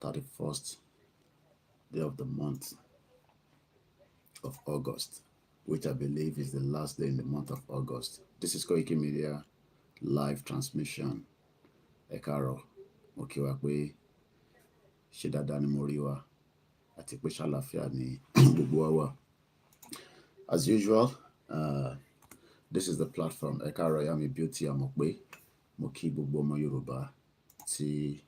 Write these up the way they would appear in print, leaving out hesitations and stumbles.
31st day of the month of August, which I believe is the last day in the month of August. This is Koikimedia live transmission. Ẹ káàárọ̀, mo kí wa pé ṣé dáadáa ni mo rí wa àti pé ṣàlàáfíà ni gbogbo wa wà. As usual, this is the platform. Ẹ káàárọ̀ ìyá mi beauty àmọ̀ pé mo kí gbogbo ọmọ Yorùbá tí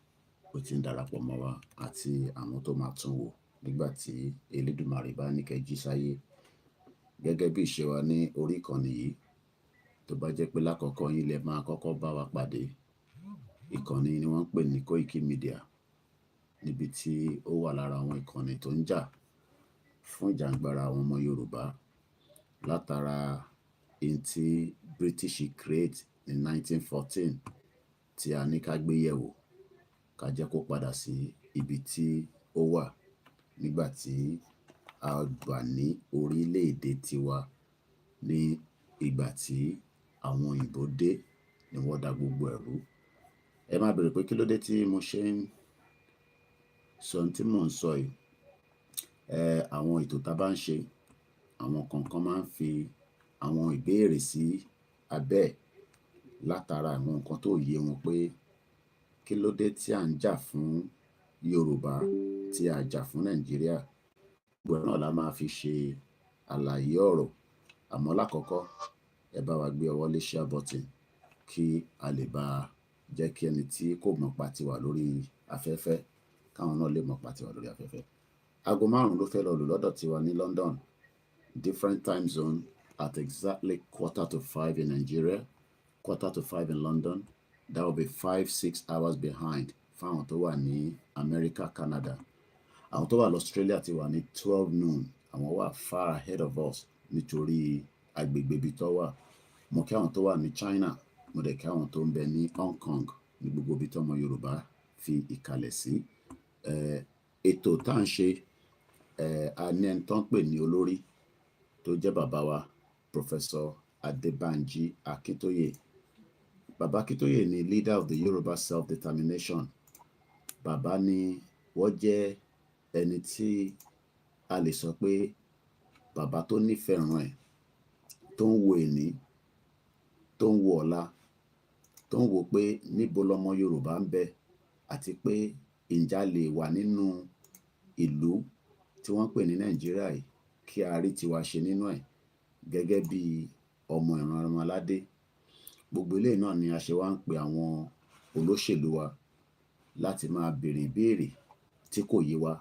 ó ti ń darapọ̀ mọ́ wa àti àwọn tó máa tún wò nígbà tí Elédùmarè bá ní kẹ́ jí sáyé. Gẹ́gẹ́ bí ìṣe wa ní orí ìkànnì yìí, tó bá jẹ́ pé lákọ̀ọ́kọ́ yín lẹ máa kọ́kọ́ bá wa pàdé. Ìkànnì ni wọ́n ń pè ní Koikimedia, níbi tí ó wà lára àwọn ìkànnì tó ń jà fún ìjàǹgbara àwọn ọmọ Yorùbá látara in tí British create ní 1914 tí a ní ká gbé yẹ̀wò, ká jẹ́ kó padà sí ibi tí ó wà nígbà tí a wà ní orílẹ̀-èdè tiwa ní ìgbà tí àwọn òyìnbó dé ni wọ́n dá gbogbo ẹ̀rú. Ẹ má bèrè pé kí ló dé tí mo ṣe ń sọ ohun tí mò ń sọ yìí. Àwọn ètò tá bá ń ṣe, àwọn kọ̀ọ̀kan máa ń fi àwọn ìbéèrè sí abẹ́ látara àwọn nǹkan tó yé wọn pé kí ló dé tí à ń jà fún Yorùbá, tí a jà fún Nàìjíríà. Gbogbo náà la máa fi ṣe àlàyé ọ̀rọ̀. Àmọ́ lákọ̀ọ́kọ́, ẹ bá wa gbé ọwọ́ lé share button kí a lè bá jẹ́ kí ẹni tí kò mọ̀ pa ti wà lórí afẹ́fẹ́, káwọn náà lè mọ̀ pa ti wà lórí afẹ́fẹ́. Aago 5 ló fẹ́ lọ lù lọ́dọ̀ tiwa ní London, different time zone at exactly 4:45 in Nigeria, 4:45 in London. That will be 5-6 hours behind fáwọn tó wà ní America, Canada. Àwọn tó wà ní Australia ti wà ní 12 noon. Àwọn wà far ahead of us nítorí agbègbè ibi tó wà. Mo kí àwọn tó wà ní China, mo dẹ̀ kí àwọn tó ń bẹ ní Hong Kong, ní gbogbo ibi tí ọmọ Yorùbá fi ìkàlẹ̀ sí. Ètò tá ń ṣe, a ní ẹni tó ń pè ní olórí tó jẹ́ bàbá wa, Professor Adébánjí Akíntóyè. Bàbá Akíntóyè ni leader of the Yoruba self-determination. Bàbá ni wọ́n jẹ́ ẹni tí a lè sọ pé bàbá tó nífẹ̀ẹ́ ràn ẹ̀, tó ń wo èní, tó ń wo ọ̀la, tó ń wo pé níbo lọmọ Yorùbá ń bẹ àti pé ǹjẹ́ a lè wà nínú ìlú tí wọ́n pè ní Nàìjíríà yìí kí a rí tiwa ṣe nínú ẹ̀ gẹ́gẹ́ bí ọmọ ìran ọmọládé. Gbogbo eléyìí náà ni a ṣe wá ń pe àwọn olóṣèlú wa láti máa béèrè ìbéèrè tí kò yé wa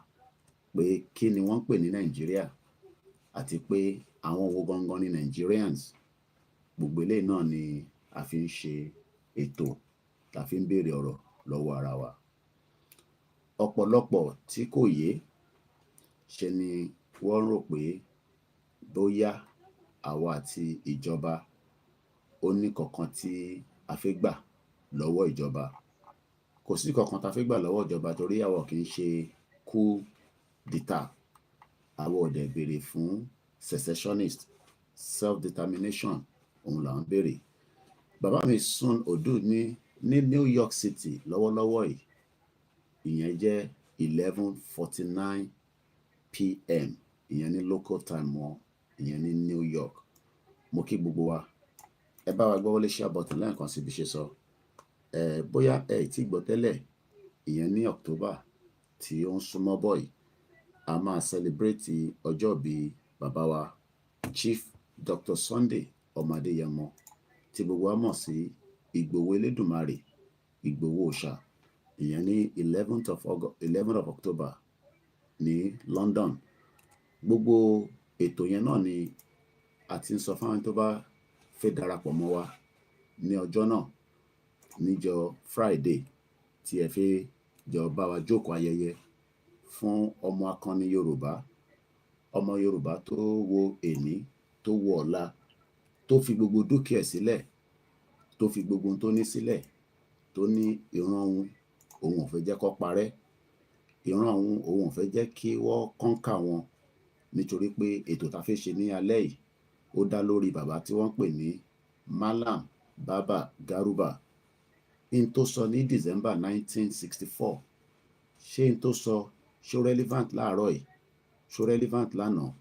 pé kí ni wọ́n ń pè ní Nàìjíríà àti pé àwọn wo gangan ni Nigerians. Gbogbo eléyìí náà ni a fi ń ṣe ètò, la fi ń béèrè ọ̀rọ̀ lọ́wọ́ ara wa. Ọ̀pọ̀lọpọ̀ tí kò yé ṣe ni wọ́n rò pé bóyá àwa àti ìjọba ó ní kankan tí a fẹ́ gbà lọ́wọ́ ìjọba. Kò sí kankan tá fẹ́ gbà lọ́wọ́ ìjọba torí àwa kì í ṣe coup d'etat. Àwa ò dẹ̀ béèrè fún secessionist, self-determination, òun là ń béèrè. Bàbá mi Sun Odu ní New York City lọ́wọ́lọ́wọ́ yìí, ìyẹn jẹ́ 11:49 p.m. ìyẹn ní local time wọn, ìyẹn ní New York. Mo kí gbogbo wa. Ẹ bá wa gbọ́ wọlé share button lẹ́ẹ̀kan sí bí ṣe sọ. Bóyá ẹ tí gbọ́ tẹ́lẹ̀, ìyẹn ní October tí ó ń súnmọ́ bọ̀ yìí, a máa celebrate ọjọ́ bí bàbá wa Chief Dr. Sunday Ọmọ Adéyẹmọ tí gbogbo wa mọ̀ sí Ìgbòho Elédùmarè, Ìgbòho Òòṣà, ìyẹn ní 11th of October ní London. Gbogbo ètò yẹn náà ni a ti ń sọ fáwọn tó bá fẹ́ darapọ̀ mọ́ wa ní ọjọ́ náà, níjọ́ Friday tí ẹ fẹ́ jọ bá wa jókòó ayẹyẹ fún ọmọ akọni Yorùbá, ọmọ Yorùbá tó wo èní, tó wo ọ̀la, tó fi gbogbo dúkìá sílẹ̀, tó fi gbogbo tó ní sílẹ̀, tó ní ìran òun ò fẹ́ jẹ́ kó parẹ́, ìran òun ò fẹ́ jẹ́ kí wọ́n kọ́ńkà wọn, nítorí pé ètò tá fẹ́ ṣe ní alẹ́ yìí ó dá lórí bàbá tí wọ́n pè ní Mallam Baba Garuba. In tó sọ ní December 1964 ṣé n tó sọ ṣó relevant láàárọ̀ yìí, ṣó relevant lánàá,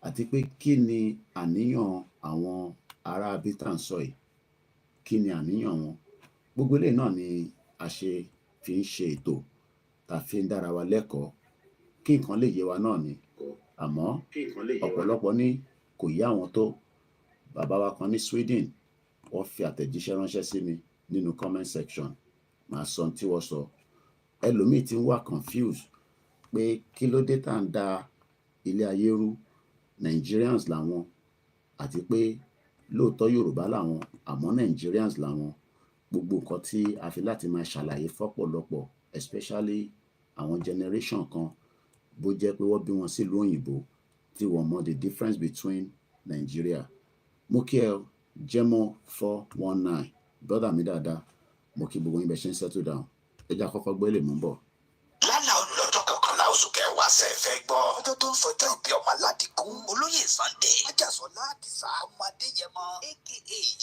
àti pé kí ni àníyàn àwọn ará abítàn sọ yìí, kí ni àníyàn wọn. Gbogbo eléyìí náà ni a ṣe fi ń ṣe ètò tá fi ń dára wa lẹ́kọ̀ọ́ kí nǹkan lè yé wa náà ni. Àmọ́ ọ̀pọ̀lọpọ̀ ní kò yé àwọn tó. Bàbá wa kan ní Sweden wọ́n fi àtẹ̀jíṣẹ́ ránṣẹ́ sí mi nínú comment section. Màá sọ ohun tí wọ́n sọ. Ẹlòmíì ti ń wà confused pé kí ló dé tá à ń da ilé ayé rú, Nigerians làwọn, àti pé lóòótọ́ Yorùbá làwọn àmọ́ Nigerians làwọn. Gbogbo nǹkan tí a fi láti máa ṣàlàyé fọ́pọ̀lọpọ̀, especially àwọn generation kan bó jẹ́ pé wọ́n bí wọn sílùú òyìnbó tí wọ́n mọ the difference between Nigeria. Mo kí ẹ Jẹ́mọ́ 419 brother mi dáadáa, mo kí gbogbo yín bẹ ṣe ń settle down. Ẹ jẹ́ àkọ́kọ́ gbé lè mú bọ̀. Lálà olùlọ́jọ́ kọkànlá oṣù kẹwàá ṣẹ̀fẹ̀ gbọ́. Ọjọ́ tó ń sọjọ́ ìbí ọmọ aládìkún olóyè Sunday Májàsọ́lá Àdìsá ọmọ Adéyẹmọ aka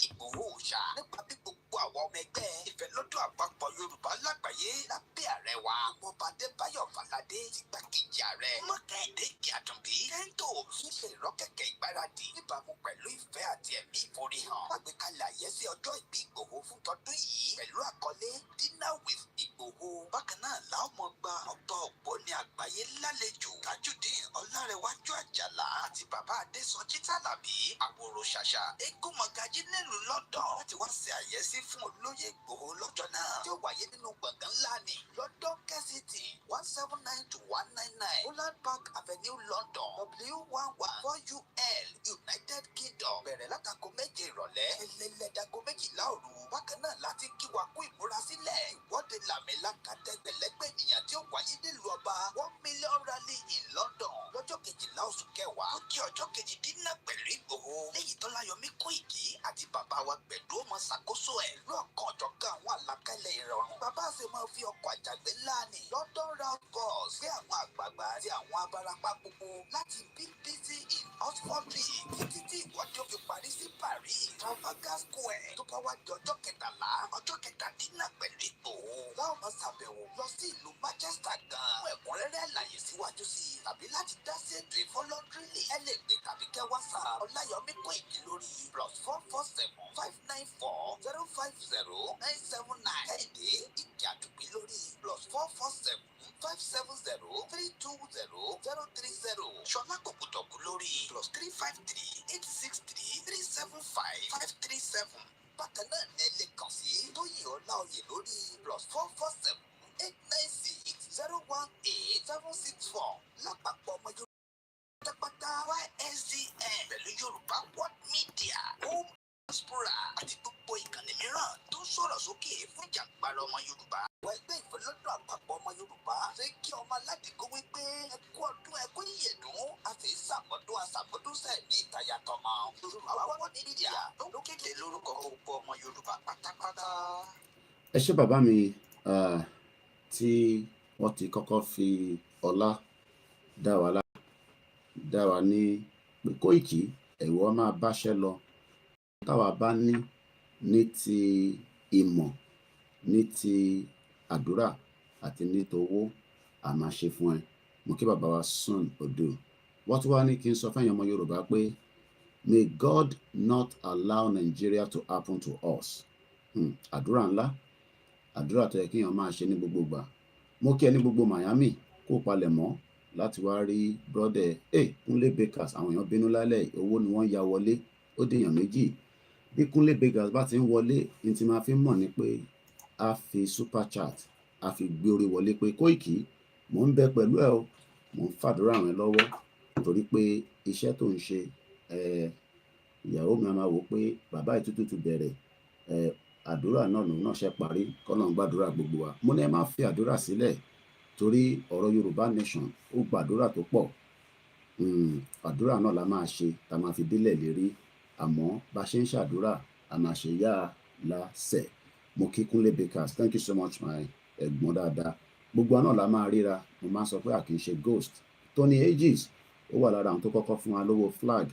Ìgbòho Òòṣà nípa bí gbogbo àwọn ọmọ ẹgbẹ́ ìfẹ́lọ́dún àpapọ̀ Yorùbá lágbàáyé lábẹ́ ààrẹ wa ọmọọba Adébáyọ̀ Fáládé ti gbákejì ààrẹ Mọ́kàndé Ìyàtúnbí kẹ́ńtò ṣíṣe ìrọ́kẹ̀kẹ̀ ìgbáradì níbàámu pẹ̀lú ìfẹ́ àti ẹ̀mí ìforihàn. Àgbékalẹ̀ àyẹ́sí ọjọ́ ìbí Ìgbòho fún tọdún yìí pẹ̀lú àkọlé Dinner with Ìgbòho. Bákan náà láwọn gba ọba ògbóni àgbáyé lálejò Tajudeen Ọlárẹ̀wájú Àjàlá àti bàbá Adésọjí Tàlàbí àwòrò ṣàṣà eégún mọ̀gájí nílùú London láti wá ṣe àyẹ́sí fún olóyè Ìgbòho lọ́jọ́ náà tí ó wáyé nínú gbọ̀ngàn ńlá ní London Kensington 179-199 Holland Park Avenue London W114UL United Kingdom. Bẹ̀rẹ̀ látago 7 ìrọ̀lẹ́ ẹlẹ́lẹ́dàgọ́ 12 òru. Bákan náà láti kí wa kú ìmúrasílẹ̀ ìwọ́de làmìlaka tẹgbẹ̀lẹ́gbẹ̀ ènìyàn tí ó wáyé nílùú ọba 1 million rally in London lọ́jọ́ 12 oṣù kẹwàá ó jẹ́ ọjọ́ kejì dínà pẹ̀lú Ìgbòho lẹ́yìn tó Ọláyọmí Kóìkì àti bàbá wa Gbẹ̀du ọmọ ṣàkóso ẹ̀ lọ́kàn ọ̀jọ̀gán àwọn àlàkalẹ̀ ìrọ̀rùn. Bàbá ṣe máa fi ọkọ̀ àjàgbé ńlá ní London round bus gbé àwọn àgbààgbà àti àwọn abarapá gbogbo láti BBC in Oxford títí tí ìwọ́de ó fi parí sí Paris Trafalgar Square tó bá wá di ọjọ́ 13 ọjọ́ kẹtàdínà pẹ̀lú Ìgbòho. Láwọn máa ṣàbẹ̀wò lọ sí ìlú Manchester gan. Fún ẹ̀kúnrẹ́rẹ́ àlàyé síwájú sí i tàbí láti dá sí ètò ìfọlọ́dúnrìnlé ẹ lè pè tàbí kẹ́ WhatsApp Ọláyọmí Kóìkì lórí +447-594-050-979 Kẹ́hìndé Ìjàdùgbí lórí +447-570-320-030 Ṣọlá Kòkòtọ̀kù lórí +353-863-375-537. Bákan náà ní ẹ lè kàn sí Tóyìn Ọláoyè lórí +447-896-018-764 lápapọ̀ ọmọ Yorùbá pátápátá YSDN pẹ̀lú Yorùbá World Media Home Diaspora àti gbogbo ìkànnì mìíràn tó ń sọ̀rọ̀ sókè fún ìjàǹgbara ọmọ Yorùbá. Wọ́n ẹgbẹ́ ìfẹ́lọ́dún àpapọ̀ ọmọ Yorùbá ṣe kí ọmọ aládìgbò wípé ẹkú ọdún ẹkú ìyèdún àti ìsàmọ́dún àsàmọ́dún sẹ́ẹ̀mí ìtayà tọmọ. Yorùbá World Media ló kéde lórúkọ gbogbo ọmọ Yorùbá pátápátá. Ẹ ṣé bàbá mi tí wọ́n ti kọ́kọ́ fi ọlá dá wa ní pé Kóìkì ẹ̀rù ọ máa báṣẹ́ lọ. Táwa bá ní ti ìmọ̀, ní ti àdúrà àti ní towó a máa ṣe fún ẹ. Mo kí bàbá wa Sun Odo. Wọ́n tún wá ní kí n sọ fẹ́yìn ọmọ Yorùbá pé may God not allow Nigeria to happen to us. Àdúrà ńlá, àdúrà tó yẹ kí èèyàn máa ṣe ní gbogbo ìgbà. Mo kí ẹ ní gbogbo Miami kó palẹ̀ mọ́ láti wá rí brother Kúnlé Bakers. Àwọn èèyàn bínú lálẹ́ owó ni wọ́n ya wọlé, ó dèèyàn méjì. Bí Kúnlé Bakers bá ti ń wọlé ní ti máa fi mọ̀ ni pé a fi super chat a fi gbé orí wọlé pé Kóìkì mò ń bẹ pẹ̀lú ẹ o, mò ń fàdúrà ràn ẹ́ lọ́wọ́ torí pé iṣẹ́ tó ń ṣe ìyàwó mi a máa wò pé bàbá ìtútù ti bẹ̀rẹ̀ àdúrà náà lòun náà ṣe parí kọ́nà ń gbàdúrà gbogbo wa. Mo ní ẹ má fi àdúrà sílẹ̀ torí ọ̀rọ̀ Yorùbá nation ó gbàdúrà tó pọ̀. Àdúrà náà la máa ṣe tá máa fi délẹ̀ lérí, àmọ́ bá ṣe ń ṣàdúrà a máa ṣe yá lásẹ̀. Mo kí Kúnlé Bakers, thank you so much my ẹ̀gbọ́n dáadáa. Gbogbo náà la máa ríra. Mo máa sọ pé a kì í ṣe ghost. Tony Aegis ó wà lára àwọn tó kọ́kọ́ fún wa lówó flag.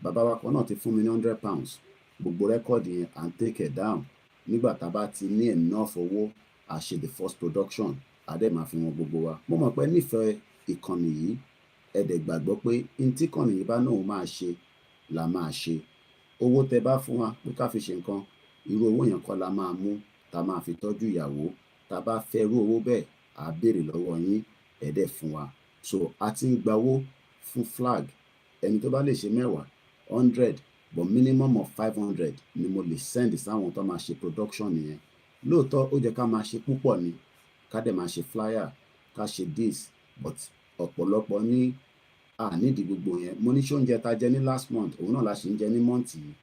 Bàbá wa kan náà ti fún mi ní £100. Gbogbo rẹ́kọ̀dì yẹn à ń take it down. Nígbà tá a bá ti ní enough owó a ṣe the first production àdẹ́ máa fi wọn gbogbo wa. Mo mọ̀ pé nífẹ̀ẹ́ ìkànnì yìí, ẹ dẹ̀ gbàgbọ́ pé n tí ìkànnì yìí bá náà máa ṣe la máa ṣe. Owó tẹ bá fún wa pé ká fi ṣe nǹkan, irú owó yẹn kọ́ la máa mú ta máa fi tọ́jú ìyàwó. Ta bá fẹ́ irú owó bẹ́ẹ̀, à béèrè lọ́wọ́ yín, ẹ dẹ̀ fún wa. So a ti ń gba owó fún flag. Ẹni tó bá lè ṣe 10, 100, but minimum of 500 ni mo lè send sáwọn tó máa ṣe production yẹn. Lóòótọ́ ó jẹ́ ká máa ṣe púpọ̀ ni, ká dẹ̀ máa ṣe flyer, ká ṣe this, but ọ̀pọ̀lọpọ̀ ní nídìí gbogbo yẹn. Mo ní ṣé oúnjẹ ta jẹ ní last month òun náà la ṣì ń jẹ ní month yìí.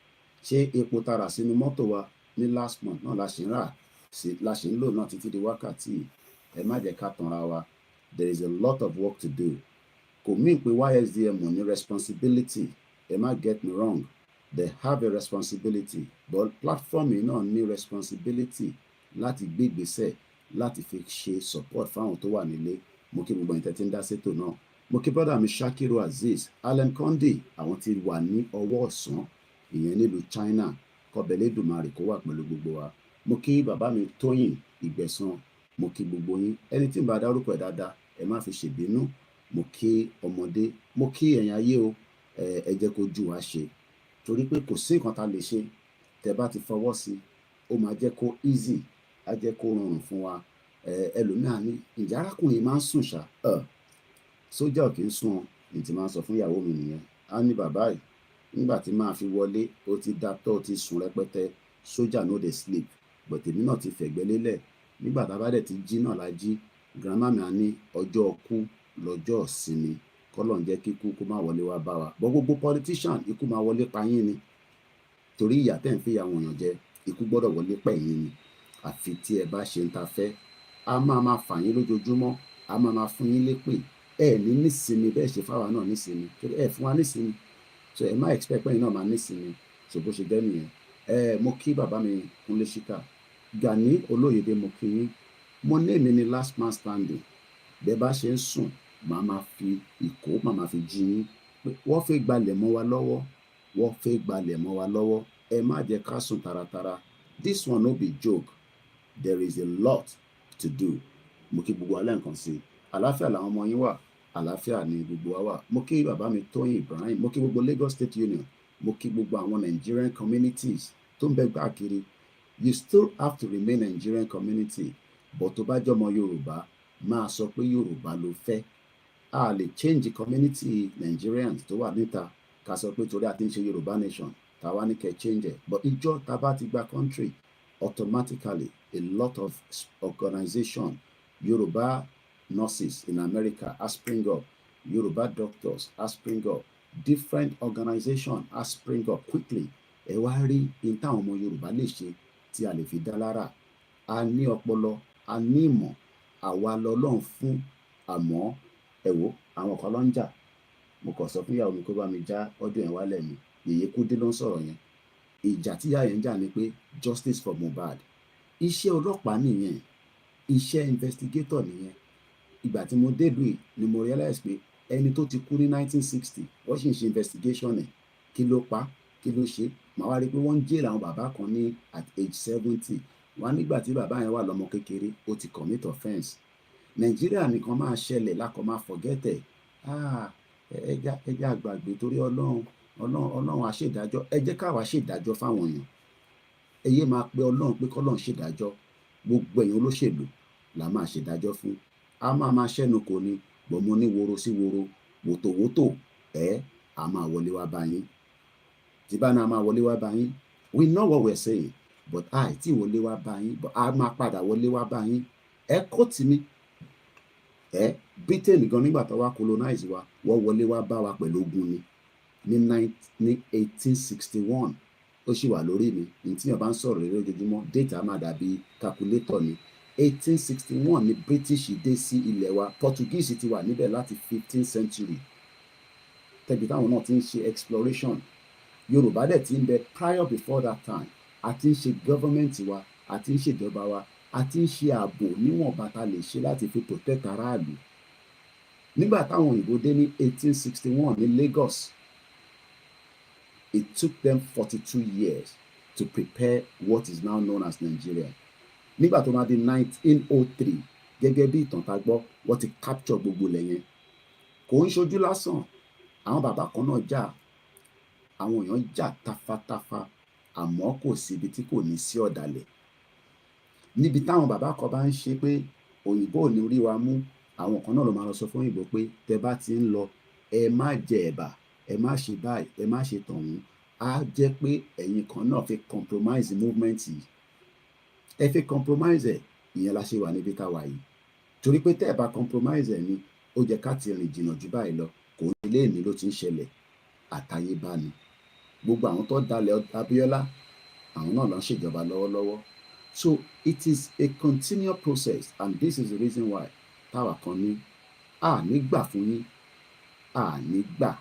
Ṣé epo ta rà sínú mọ́tò wa ní last month náà la ṣì ń rà la ṣì ń lò náà títí di wákàtí. Ẹ má jẹ́ ká tanra wa. There is a lot of work to do. Kò mean pé YSDM ò ní responsibility. Ẹ má get me wrong. They have a responsibility, but platform yìí náà ní responsibility láti gbé ìgbésẹ̀ láti fi ṣe support fáwọn tó wà nílé. Mo kí gbogbo ìtẹ́tí ń dá sétò náà. Mo kí brother mi Shakiru Aziz, Allen Kondi, àwọn tí wà ní ọwọ́ ọ̀sán ìyẹn nílùú China. Kọ́bẹ̀lẹ́ Dùmarè kó wà pẹ̀lú gbogbo wa. Mo kí bàbá mi Tóyìn Ìgbẹ̀san. Mo kí gbogbo yín. Ẹni tí ń bá dárúkọ ẹ̀ dáadáa, ẹ má fi ṣèbínú. Mo kí ọmọdé, mo kí ẹ̀yin ayé o. Ẹ jẹ́ kó jù wá ṣe. Torí pé kò sí nǹkan ta lè ṣe. Tẹ bá ti fọwọ́ sí, ó máa jẹ́ kó easy, á jẹ́ kó rọrùn fún wa. Ẹlòmíràn ní ǹjẹ́ arákùnrin máa ń sùn ṣá? Sójà ò kì í sùn. Ní ti máa sọ fún ìyàwó mi nìyẹn. Á ní bàbá yìí, nígbà tí máa fi wọlé, ó ti dàtọ̀, ó ti sùn rẹpẹtẹ. Sójà no dey sleep. But èmi náà ti fẹ̀gbẹ́ lélẹ̀. Nígbà tá a bá dẹ̀ ti jí náà la jí. Grandma mi á ní ọjọ́ ọkú lọ́jọ́ ìsinmi. Kọ́lọ́run jẹ́ kí ikú kó má wọlé wá bá wa. But gbogbo politician ikú máa wọlé pa yín ni. Torí ìyà tẹ́ ń fi àwọn èèyàn jẹ, ikú gbọ́dọ̀ wọlé pa yín ni. Àfi tí ẹ bá ṣe ń ta fẹ́. A máa fà yín lójoojúmọ́. A máa fún yín lépè. Ẹ ní nísinmi bẹ́ẹ̀ ṣe fáwa náà nísinmi. Torí ẹ fún wa nísinmi. So ẹ má expect pé ẹ̀yin náà máa nísinmi. So bó ṣe jẹ́ nìyẹn. Mo kí bàbá mi Kúnlé Ṣíkà. Gani Olóyèdé mo kí yín. Mo ní èmi ni last man standing. Bẹ́ẹ̀ bá ṣe ń sùn, màá máa fi ìkó, màá máa fi jí yín. Wọ́n fẹ́ gbalẹ̀ mọ́ wa lọ́wọ́. Wọ́n fẹ́ gbalẹ̀ mọ́ wa lọ́wọ́. Ẹ má jẹ́ ká sùn taratara. This one no be joke. There is a lot to do. Mo kí gbogbo alẹ́ nǹkan sí. Àlàáfíà làwọn ọmọ yín wà. Àlàáfíà ni gbogbo wa wà. Mo kí bàbá mi Tóyìn Ibrahim. Mo kí gbogbo Lagos State Union. Mo kí gbogbo àwọn Nigerian communities tó ń bẹ káàkiri. You still have to remain Nigerian community. But tó bá jọmọ Yorùbá, máa sọ pé Yorùbá ló fẹ́. A lè change community Nigerians tó wà níta ká sọ pé torí a ti ń ṣe Yorùbá nation tàwa ní kẹ́ change ẹ̀. But ìjọ tá bá ti gba country, automatically a lot of organization, Yorùbá nurses in America are spring up, Yorùbá doctors are spring up, different organization are spring up quickly. Ẹ wá rí in táwọn ọmọ Yorùbá lè ṣe tí a lè fi dá lára. A ní ọpọlọ, a ní ìmọ̀, àwa lọ́lọ́run fún. Àmọ́ ẹ wò àwọn kan ló ń jà. Mo kàn sọ fún ìyàwó mi kó bá mi já ọdún yẹn wálẹ̀ ni. Yèyé Kúdí ló ń sọ̀rọ̀ yẹn. Ìjà tí ìyá yẹn ń jà ni pé justice for Mohbad. Iṣẹ́ ọlọ́pàá nìyẹn. Iṣẹ́ investigator nìyẹn. Ìgbà tí mo débìí ni mo realize pé ẹni tó ti kú ní 1960 wọ́n sì ń ṣe investigation ẹ̀. Kí ló pa? Kí ló ṣe? Màá wá rí pé wọ́n ń jail àwọn bàbá kan ní at age 70. Wọ́n á nígbà tí bàbá yẹn wà lọ́mọ kékeré ó ti commit offence. Nàìjíríà nìkan máa ṣẹlẹ̀ lákọ̀ máa forget ẹ̀. Ẹja àgbàgbé torí ọlọ́run àṣèdájọ́. Ẹ jẹ́ káwa ṣèdájọ́ fáwọn èèyàn. Ẹ yé máa pe ọlọ́run pé kọ́lọ́run ṣèdájọ́. Gbogbo èèyàn olóṣèlú là máa ṣèdájọ́ fún. A máa ṣẹ́nu kò ní gbọ̀mọ ní woro sí woro, wòtòwòtò. A máa wọlé wá bá yín. Tí bá náà máa wọlé wá bá yín. We know what we're saying, but tí wọlé wá bá yín, but a máa padà wọlé wá bá yín. Ẹ kó tì mí. Britain gan nígbà tó wá colonize wa, wọ́n wọlé wá bá wa pẹ̀lú ogun ni ní 1861. Ó sì wà lórí mi. Ní tí yàn bá ń sọ̀rọ̀ lórí ojoojúmọ́, data máa dàbí calculator ni. 1861 ni British dé sí ilẹ̀ wa. Portuguese ti wà níbẹ̀ láti 15th century. Tẹ̀bí táwọn náà ti ń ṣe exploration. Yorùbá dẹ̀ ti ń bẹ prior before that time. A ti ń ṣe government wa, a ti ń ṣèjọba wa, a ti ń ṣe ààbò níwọ̀nba tá lè ṣe láti fi protect aráàlú. Nígbà táwọn òyìnbó dé ní 1861 ní Lagos, it took them 42 years to prepare what is now known as Nigeria. Nígbà tó máa di 1903, gẹ́gẹ́ bí ìtàn tá gbọ́ wọ́n ti capture gbogbo ilẹ̀ yẹn. Kò ń ṣojú lásán, àwọn bàbá kan náà jà, àwọn èèyàn jà tafatafa, àmọ́ kò sí ibi tí kò ní sí ọ̀dàlẹ̀. Níbi táwọn bàbá kan bá ń ṣe pé òyìnbó ò ní rí wa mú, àwọn kan náà ló máa lọ sọ fún òyìnbó pé tẹ bá ti ń lọ ẹ má jẹ ẹ̀bà, ẹ má ṣe báyìí, ẹ má ṣe tọ̀hún. Á jẹ́ pé ẹ̀yin kan náà fi compromise movement yìí. Ẹ fi compromise ẹ̀, ìyẹn la ṣe wà níbi tá a wà yìí. Torí pé tẹ́ ẹ bá compromise ẹ̀ ni ó jẹ́ ká ti rìn jìnnà jù báyìí lọ. Kò ní ilé ìní ló ti ń ṣẹlẹ̀, àtayébá ni. Gbogbo àwọn tó dalẹ̀ Abíọ́lá, àwọn náà ló ń ṣèjọba lọ́wọ́lọ́wọ́. So it is a continual process, and this is the reason why táwa kan ní a ní gbà fún yín, a ní gbà,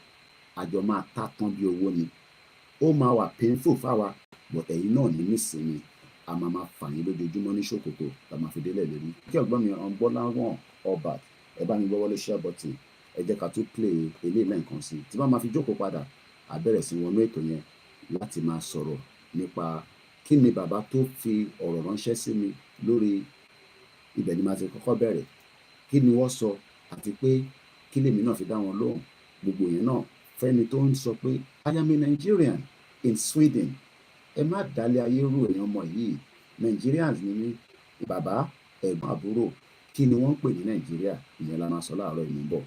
àjọ máa tá tán bí owó ni. Ó máa wà painful fáwa, but ẹ̀yin náà ní nísìnyí a máa fà yín lójoojúmọ́ ní ṣòkòtò la máa fi délẹ̀ lórí. Kí ọgbọ́n mi Ọ̀nbọ́láwọ̀n ọba ẹ bá mi gbọ́wọ́lé share button, ẹ jẹ́ ká tún play eléyìí lẹ́ẹ̀kan sí. Tí bá máa fi jókòó padà, a bẹ̀rẹ̀ sí wọnú ètò yẹn láti máa sọ̀rọ̀ nípa kí ni bàbá tó fi ọ̀rọ̀ ránṣẹ́ sí mi lórí ibẹ̀ ni màá ti kọ́kọ́ bẹ̀rẹ̀. Kí ni wọ́n sọ àti pé kí lèmi náà fi dá wọn lóhùn. Gbogbo yẹn náà fẹ́ni tó ń sọ pé I am a Nigerian in Sweden. Ẹ má dalẹ̀ ayé rú èèyàn ọmọ yìí. Nigerians ni mí, bàbá, ẹ̀gbọ́n, àbúrò. Kí ni wọ́n ń pè ní Nàìjíríà? Ìyẹn la máa sọ láàárọ̀ ìmú bọ̀.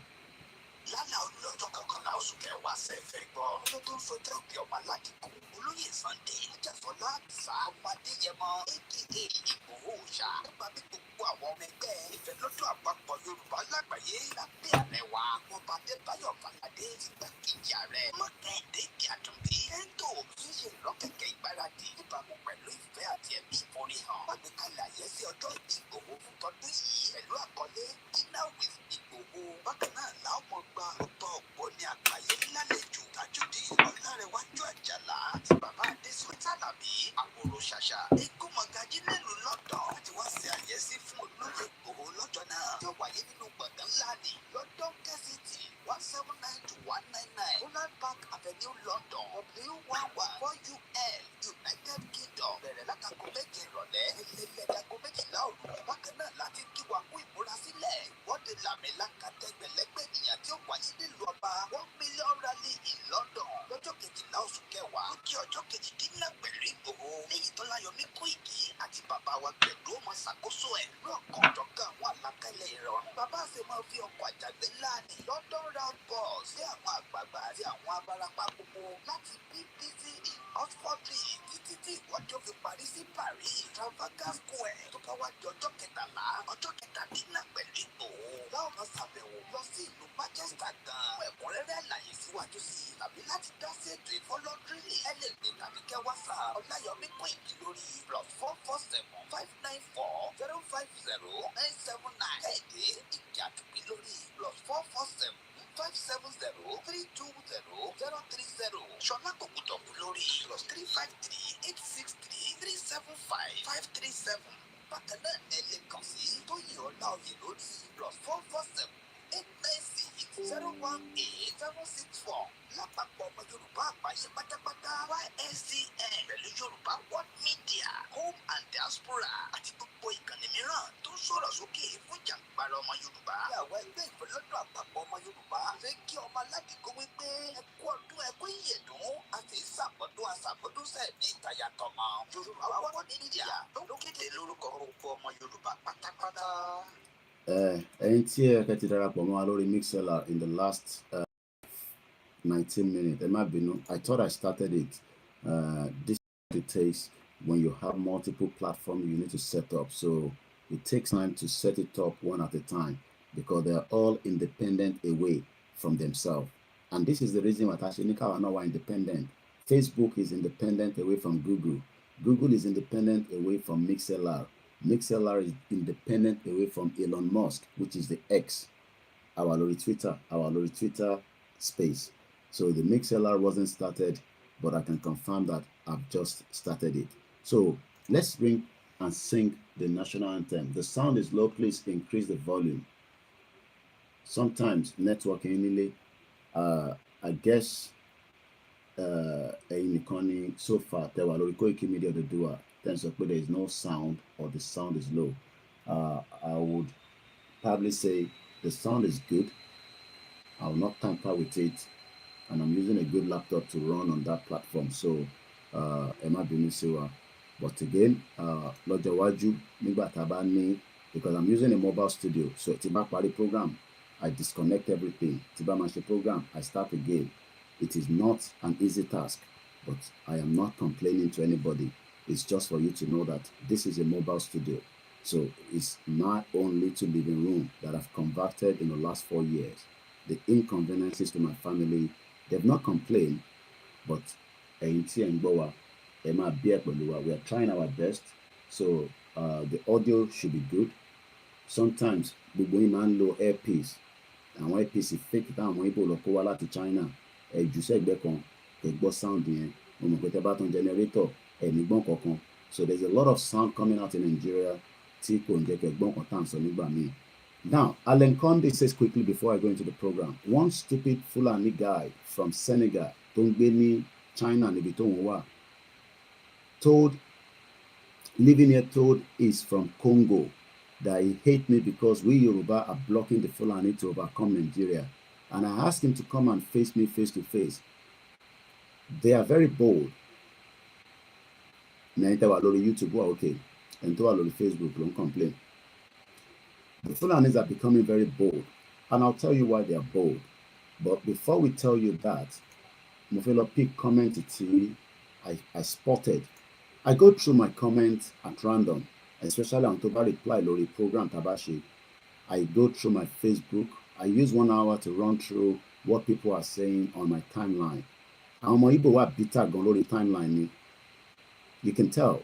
Lálẹ́ ọlọ́jọ́ kọkànlá oṣù kẹwàá ṣẹ̀fẹ̀ gbọ́ ọjọ́ tó ń sọjọ́ ìbí ọmọ aládìkú olóyè Sunday Ajásọlá Àdìsá Adéyẹmọ aka Ìgbòho Òòṣà nípa bí gbogbo àwọn ọmọ ẹgbẹ́ ìfẹ́lọ́dọ̀ àpapọ̀ Yorùbá lágbàáyé lábẹ́ ààrẹ wa ọba Adébáyọ̀ Fáyádé igbákejì ààrẹ Mákindé Àdùnbí ẹ̀ńtò tí ń ṣe ìrọ́kẹ̀kẹ̀ ìgbáradì níbàámu pẹ̀lú ìfẹ́ àti ẹ̀mí ìforihàn wàgbékalẹ̀ àyẹ́sí ọjọ́ ìbí Ìgbòho fún tọdún yìí pẹ̀lú àkọlé Dinner with Ìgbòho. Bákan náà làwọn ọmọ gba ọ̀pọ̀ ògbóni àgbáyé lálejò Tajudeen Ọlárẹ̀wájú Àjàlá àti bàbá Adésínà Àlàbí àwòrò ṣàṣà eégún mọ̀gájí nílùú London láti wá sí àyẹ́sí fún olóyè Ìgbòho lọ́jọ́ náà yóò wáyé nínú gbọ̀ngàn ńlá ní London Kensington 179-199 Roland Park Avenue London W114UL United Kingdom bẹ̀rẹ̀ látago méje ìrọ̀lẹ́ ẹlẹ́dàgó méjìlá òru. Bákan náà láti kí wa kú ìmúrasílẹ̀ ìwọ́de làmìlaka tẹgbẹ̀lẹ́gbẹ̀ ènìyàn tí ó wáyé nílùú ọba 1 million rally in London lọ́jọ́ kejìlá oṣù kẹwàá ó jẹ́ ọjọ́ kejìdínlẹ̀ pẹ̀lú Ìgbòho lẹ́yìn tó Ọláyọmí Kóìkì àti bàbá wa pẹ̀lú ọmọ ṣàkóso ẹ̀ lọ́kọ̀ọ̀dọ̀kan àwọn àlàkalẹ̀ ìrọ̀rùn. Bàbá ṣe máa fi ọkọ̀ àjàgbé ńlá ní London round bus sí àwọn àgbààgbà àti àwọn abarapá gbogbo láti BBC in Oxford títí tí ìwọ́de ó fi parí sí Paris Trafalgar Square tó bá wá di ọjọ́ kẹtàlá ọjọ́ kẹtàdínlẹ̀ pẹ̀lú Ìgbòho láwọn máa ṣàbẹ̀wò lọ sí ìlú Manchester gan. Fún ẹ̀kúnrẹ́rẹ́ àlàyé síwájú sí i tàbí láti dá sí ètò ìfọlọ́dúnrún ẹ lè gbé tàbí kẹ́ WhatsApp Ọláyọmí Kóìkì lórí +447-594-050-979 Kẹ́hìndé Ìkẹ́ Àdùnbí lórí +447-570-320-030 Ṣọlá Kòkútọ̀kù lórí +353-863-375-537. Bákan náà ẹ lè kàn sí Tóyìn Ọláoyè lórí +447-896-018-764 lápapọ̀ ọmọ Yorùbá àgbáyé pátápátá YSCN pẹ̀lú Yorùbá World Media Home and Diaspora àti gbogbo ìkànnì mìíràn tó ń sọ̀rọ̀ sókè fún jàǹgbára ọmọ Yorùbá. Àwọn ẹgbẹ́ ìfẹ́lọ́dọ̀ àpapọ̀ ọmọ Yorùbá fẹ́ kí ọmọ aládìgbò wípé ẹ kú ọdún ẹ kú ìyèdún àti ìsàpọ̀dún sẹ́ẹ̀mí ìtayàtọ̀mọ. Yorùbá World Media ló kéde lórúkọ gbogbo ọmọ Yorùbá pátápátá. Ẹ̀yin tí ẹ kẹ́ ti darapọ̀ mọ́ wa lórí Mixlr in the last 19 minutes, ẹ má bínú. I thought I started it. This is what it takes when you have multiple platforms you need to set up. So it takes time to set it up one at a time because they are all independent away from themselves. And this is the reason why Tashinika are not independent. Facebook is independent away from Google. Google is independent away from Mixlr. Mixlr is independent away from Elon Musk, which is the X, our Twitter space. So the Mixlr wasn't started, but I can confirm that I've just started it. So let's bring and sing the national anthem. The sound is low, please increase the volume. Sometimes networking, I guess, so far, there were Koikimedia the doer. Then so there is no sound or the sound is low. I would probably say the sound is good. I will not tamper with it, and I'm using a good laptop to run on that platform. So, Emma Binisiwa. But again, lọ́jọ́ iwájú nígbà tá a bá ní, because I'm using a mobile studio, so tí bá parí program, I disconnect everything. Tí bá máa ṣe program, I start again. It is not an easy task, but I am not complaining to anybody. It's just for you to know that this is a mobile studio. So it's my own little living room that I've converted in the last 4 years. The inconveniences to my family, they've not complained, but we are trying our best. So the audio should be good. Sometimes gbogbo yín máa ń lo earpiece, àwọn earpiece fake táwọn ọmọ Igbo lọ kó wá láti China, jù sẹ́gbẹ́ kan kẹ́ gbọ́ sound yẹn, mo mọ̀ pé tẹ́ bá tan generator ní gbọ́n kankan. So there's a lot of sound coming out in Nigeria tí kò ń jẹ́ kẹ́ gbọ́n kan tá à ń sọ nígbà míì. Now, Alan Conde says quickly before I go into the program, one stupid Fulani guy from Senegal, tó ń gbé ní China níbi tó ń wà, living here told is from Congo that he hate me because we Yoruba are blocking the Fulani to overcome Nigeria. And I asked him to come and face me face to face. They are very bold. YouTube, okay. And to Facebook, don't complain. The Fulanis are becoming very bold. And I'll tell you why they are bold. But before we tell you that, Mufelo pick comment I spotted. I go through my comments at random, especially on Toba Reply Lori program Tabashi. I go through my Facebook. I use 1 hour to run through what people are saying on my timeline. Àwọn Igbo wà bitter gan lórí timeline ni. You can tell.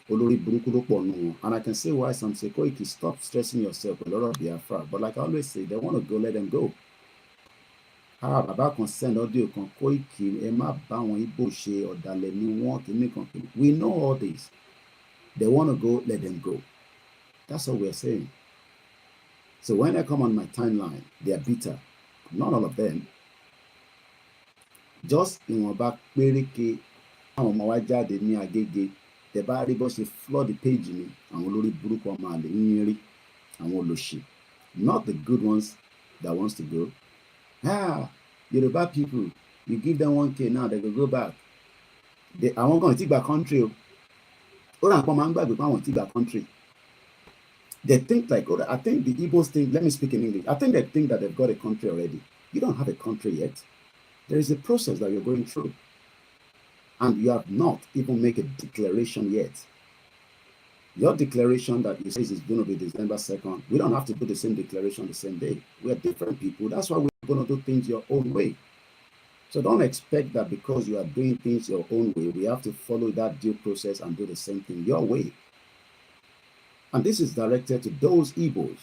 Olórí burúkú ló pọ̀ nù wọn. And I can see why some say, Koiki, stop stressing yourself with a lot of Biafra. But like I always say, they want to go, let them go. Bàbá kan send audio kan, Koiki, ẹ má bá wọn Igbo ṣe ọ̀dàlẹ̀ ni wọ́n kìíní kan kìíní. We know all this. They want to go, let them go. That's what we're saying. So when I come on my timeline, they are bitter. Not all of them. Just ìwọ̀nba péréke àwọn ọmọ wa jáde ní Agége, tẹ́ bá rí bó ṣe flood the page ni, àwọn olórí burúkú ọmọ àlè ń rí, àwọn olóṣì. Not the good ones that wants to go. Yoruba people, you give them 1K now, they will go back. Àwọn kan ti gba country o. Ó rà pọ̀ máa ń gbàgbé pé àwọn ti gba country. They think like, I think the Igbos think, let me speak in English. I think they think that they've got a country already. You don't have a country yet. There is a process that you're going through. And you have not even made a declaration yet. Your declaration that you say is going to be December 2nd, we don't have to do the same declaration the same day. We are different people. That's why we're going to do things your own way. So don't expect that because you are doing things your own way, we have to follow that due process and do the same thing your way. And this is directed to those Igbos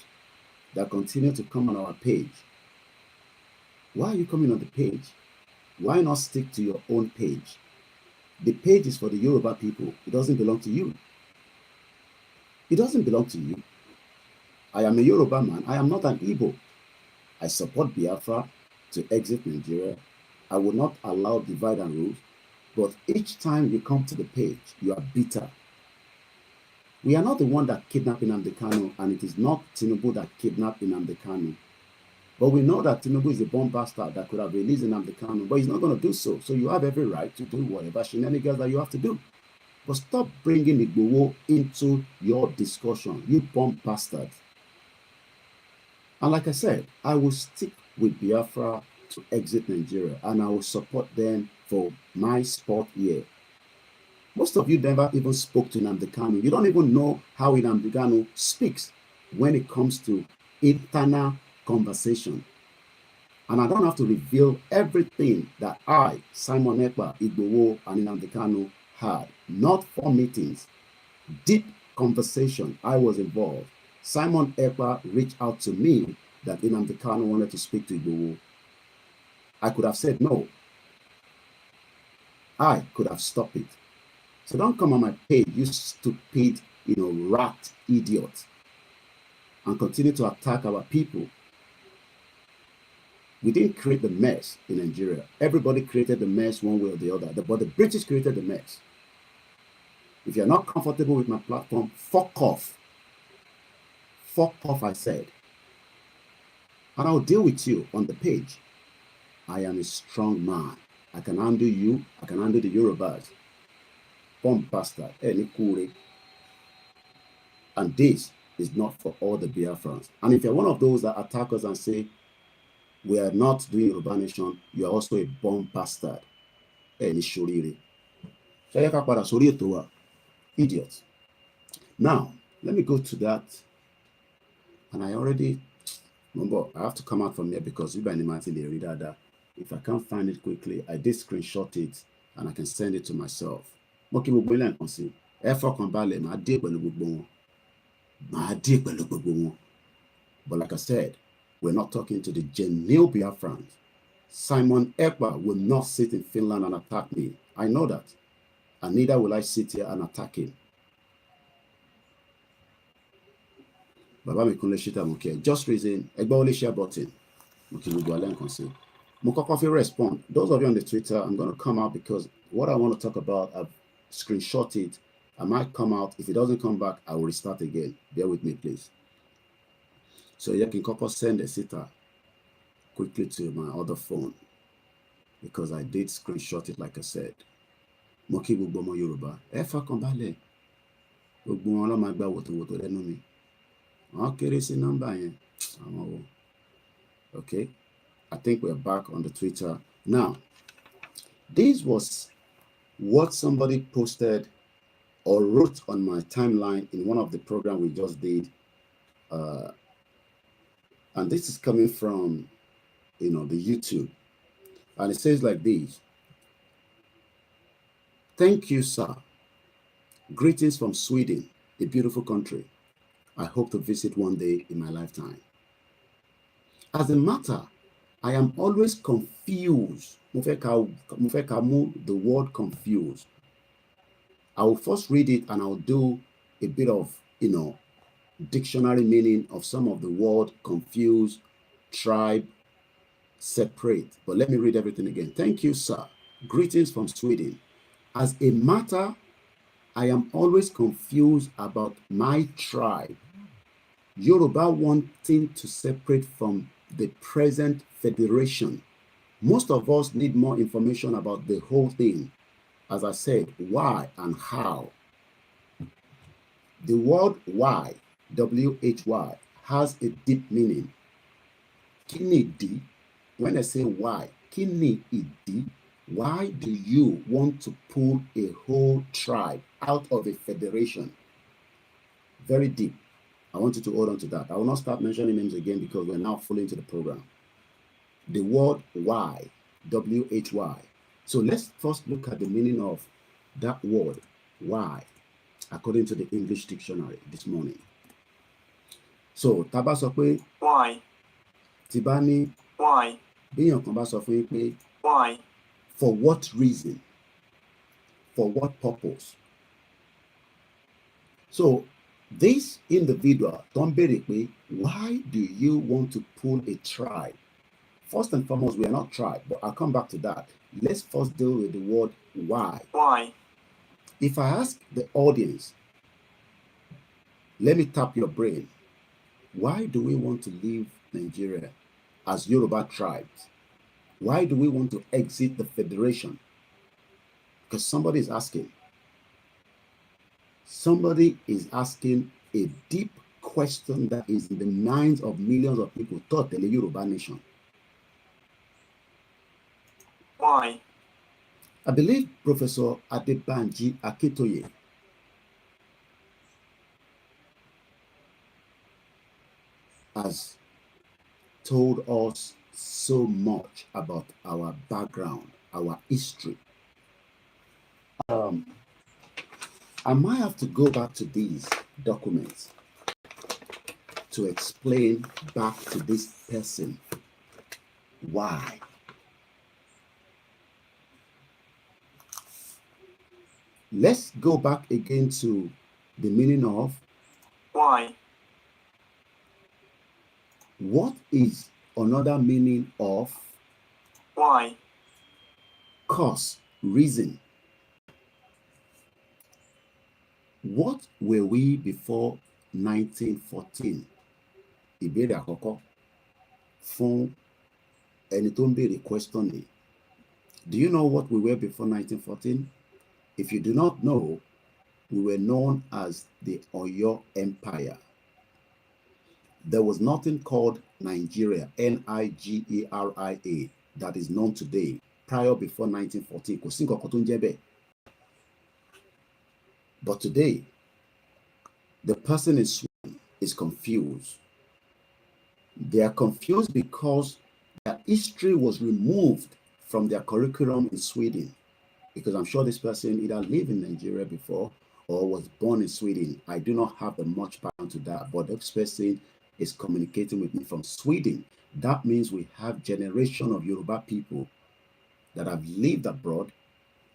that continue to come on our page. Why are you coming on the page? Why not stick to your own page? The page is for the Yoruba people. It doesn't belong to you. It doesn't belong to you. I am a Yoruba man. I am not an Igbo. I support Biafra to exit Nigeria. I will not allow divide and rule. But each time you come to the page, you are bitter. We are not the one that kidnapped Nnamdi Kanu, and it is not Tinubu that kidnapped Nnamdi Kanu. But we know that Tinubu is a bomb bastard that could have released Nnamdi Kanu, but he's not going to do so. So you have every right to do whatever shenanigans that you have to do. But stop bringing Igboho into your discussion, you bomb bastard. And like I said, I will stick with Biafra to exit Nigeria, and I will support them for my spot here. Most of you never even spoke to Nnamdi Kanu. You don't even know how Nnamdi Kanu speaks when it comes to internal conversation. And I don't have to reveal everything that I, Simon Ekpa, Igboho, and Nnamdi Kanu had. Not 4 meetings, deep conversation. I was involved. Simon Ekpa reached out to me that Nnamdi Kanu wanted to speak to Igboho. I could have said no. I could have stopped it. So don't come on my page, you stupid, rat idiot, and continue to attack our people. We didn't create the mess in Nigeria. Everybody created the mess one way or the other. But the British created the mess. If you're not comfortable with my platform, fuck off. Fuck off, I said. And I'll deal with you on the page. I am a strong man. I can handle you. I can handle the Yorubas. Bomb bastard. Any kure. And this is not for all the Biafrans. And if you're one of those that attack us and say, we are not doing Yoruba Nation, you are also a bomb bastard. Any shuriri. Idiot. Now, let me go to that. And I already, remember, I have to come out from here because if I can't find it quickly, I did screenshot it and I can send it to myself. But like I said, we're not talking to the genuine Biafrans. Simon Ekpa will not sit in Finland and attack me. I know that. And neither will I sit here and attack him. Baba mi kunle shita muke. Just reason, Egba only share button. Okay, we go along and say. Mukokofi respond. Those of you on the Twitter, I'm going to come out because what I want to talk about, I've screenshot it. I might come out. If it doesn't come back, I will restart again. Bear with me, please. So you can send a sitter quickly to my other phone because I did screenshot it, like I said. Moki Bugbomo Yoruba. Efa Kombale. Bugbomo lo magba woto lenu mi. Kéré number. Okay. I think we're back on the Twitter. Now, this was what somebody posted or wrote on my timeline in one of the programs we just did. And this is coming from, the YouTube. And it says like this. Thank you, sir. Greetings from Sweden, a beautiful country. I hope to visit one day in my lifetime. As a matter, I am always confused. The word confused. I will first read it and I'll do a bit of, dictionary meaning of some of the word confused, tribe, separate. But let me read everything again. Thank you, sir. Greetings from Sweden. As a matter, I am always confused about my tribe. Yoruba wanting to separate from the present federation. Most of us need more information about the whole thing. As I said, why and how. The word why, W-H-Y, has a deep meaning. Kini di, when I say why, kini idi, why do you want to pull a whole tribe out of a federation? Very deep. I want you to hold on to that. I will not start mentioning names again because we're now fully into the program. The word why, W-H-Y. So let's first look at the meaning of that word, why, according to the English dictionary this morning. So, taba sọ pé why. Tibani why. Biyan kan bá sọ fún yín pé why. For what reason? For what purpose? So, this individual, don't be why do you want to pull a tribe? First and foremost, we are not tribe, but I'll come back to that. Let's first deal with the word why. Why? If I ask the audience, let me tap your brain. Why do we want to leave Nigeria as Yoruba tribes? Why do we want to exit the federation? Because somebody is asking. Somebody is asking a deep question that is in the minds of millions of people taught the Yoruba nation. Why? I believe Professor Adebanji Akintoye has told us so much about our background, our history. I might have to go back to these documents to explain back to this person why. Let's go back again to the meaning of why. What is another meaning of why? Cause, reason. What were we before 1914? ìbéèrè àkọ́kọ́ fún ẹni tó ń béèrè question yìí. Do you know what we were before 1914? If you do not know, we were known as the Oyo Empire. There was nothing called Nigeria, Nigeria, that is known today. Prior before 1914, kò sí nǹkan kan tó ń jẹ́ bẹ́ẹ̀. But today, the person is confused. They are confused because their history was removed from their curriculum in Sweden. Because I'm sure this person either lived in Nigeria before or was born in Sweden. I do not have much background to that, but this person is communicating with me from Sweden. That means we have generation of Yoruba people that have lived abroad,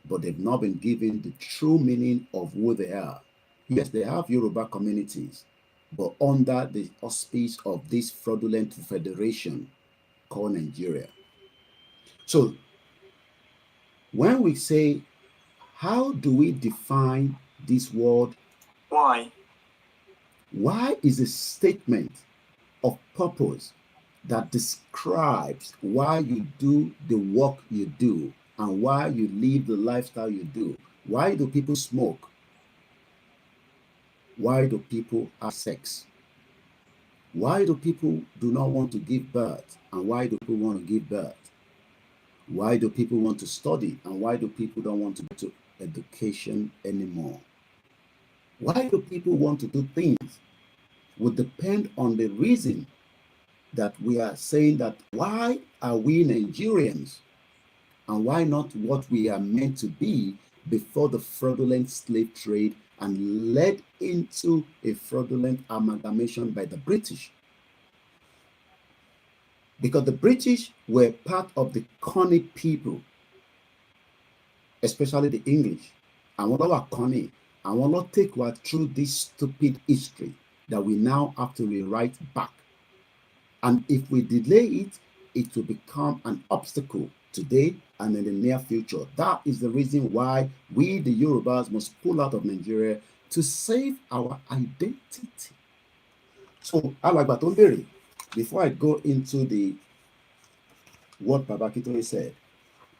but they've not been given the true meaning of who they are. Yes, they have Yoruba communities, but under the auspice of this fraudulent federation called Nigeria. So when we say, how do we define this word? Why? Why is a statement of purpose that describes why you do the work you do and why you live the lifestyle you do. Why do people smoke? Why do people have sex? Why do people do not want to give birth and why do people want to give birth? Why do people want to study and why do people don't want to go to education anymore? Why do people want to do things? Would depend on the reason that we are saying that why are we Nigerians and why not what we are meant to be before the fraudulent slave trade and led into a fraudulent amalgamation by the British. Because the British were part of the Connie people, especially the English. And what our Connie, I will not take us through this stupid history that we now have to rewrite back. And if we delay it, it will become an obstacle today and in the near future. That is the reason why we, the Yorubas, must pull out of Nigeria to save our identity. So, Alagbatonbere, before I go into what Baba Akintoye said,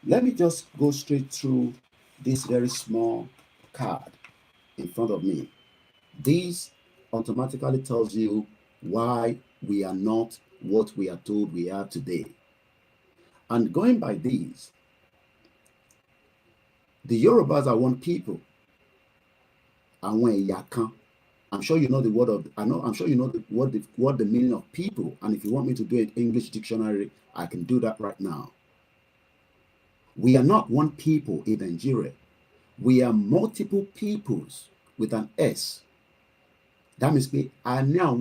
let me just go straight through this very small card in front of me. This automatically tells you why we are not what we are told we are today. And going by these, the Yorubas are one people. And when Yakan, I'm sure you know the word of, I'm sure you know what the meaning of people. And if you want me to do an English dictionary, I can do that right now. We are not one people in Nigeria. We are multiple peoples with an S. That means we are now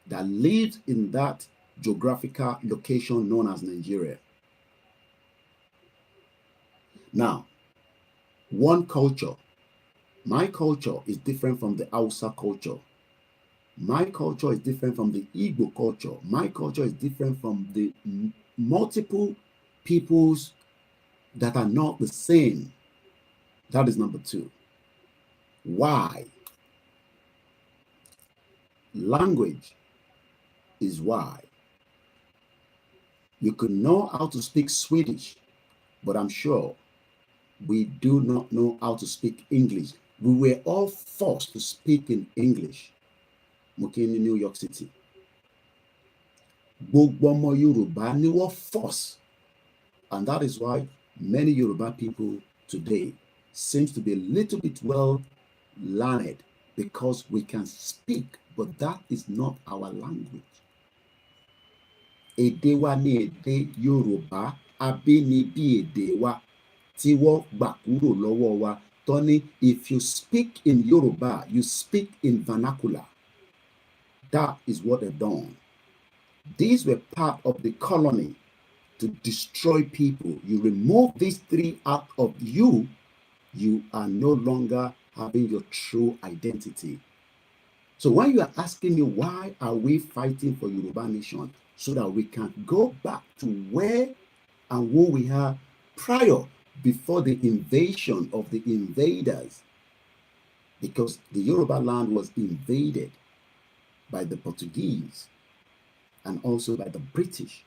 that lives in that geographical location known as Nigeria. Now, one culture. My culture is different from the Hausa culture. My culture is different from the Igbo culture. My culture is different from the multiple peoples that are not the same. That is number two. Why? Language is why. You could know how to speak Swedish, but I'm sure we do not know how to speak English. We were all forced to speak in English. Mokini, New York City. Gbogbo ọmọ Yorùbá ni wọ́n force. And that is why many Yoruba people today seems to be a little bit well learned because we can speak, but that is not our language. Èdè wa ni èdè Yorùbá, abínibí èdè wa tí wọ́n gbà kúrò lọ́wọ́ wa. Tony, if you speak in Yoruba, you speak in vernacular. That is what they've done. These were part of the colony to destroy people. You remove these three out of you, you are no longer having your true identity. So when you are asking me why are we fighting for Yoruba nation, so that we can go back to where and who we are prior, before the invasion of the invaders, because the Yoruba land was invaded by the Portuguese and also by the British.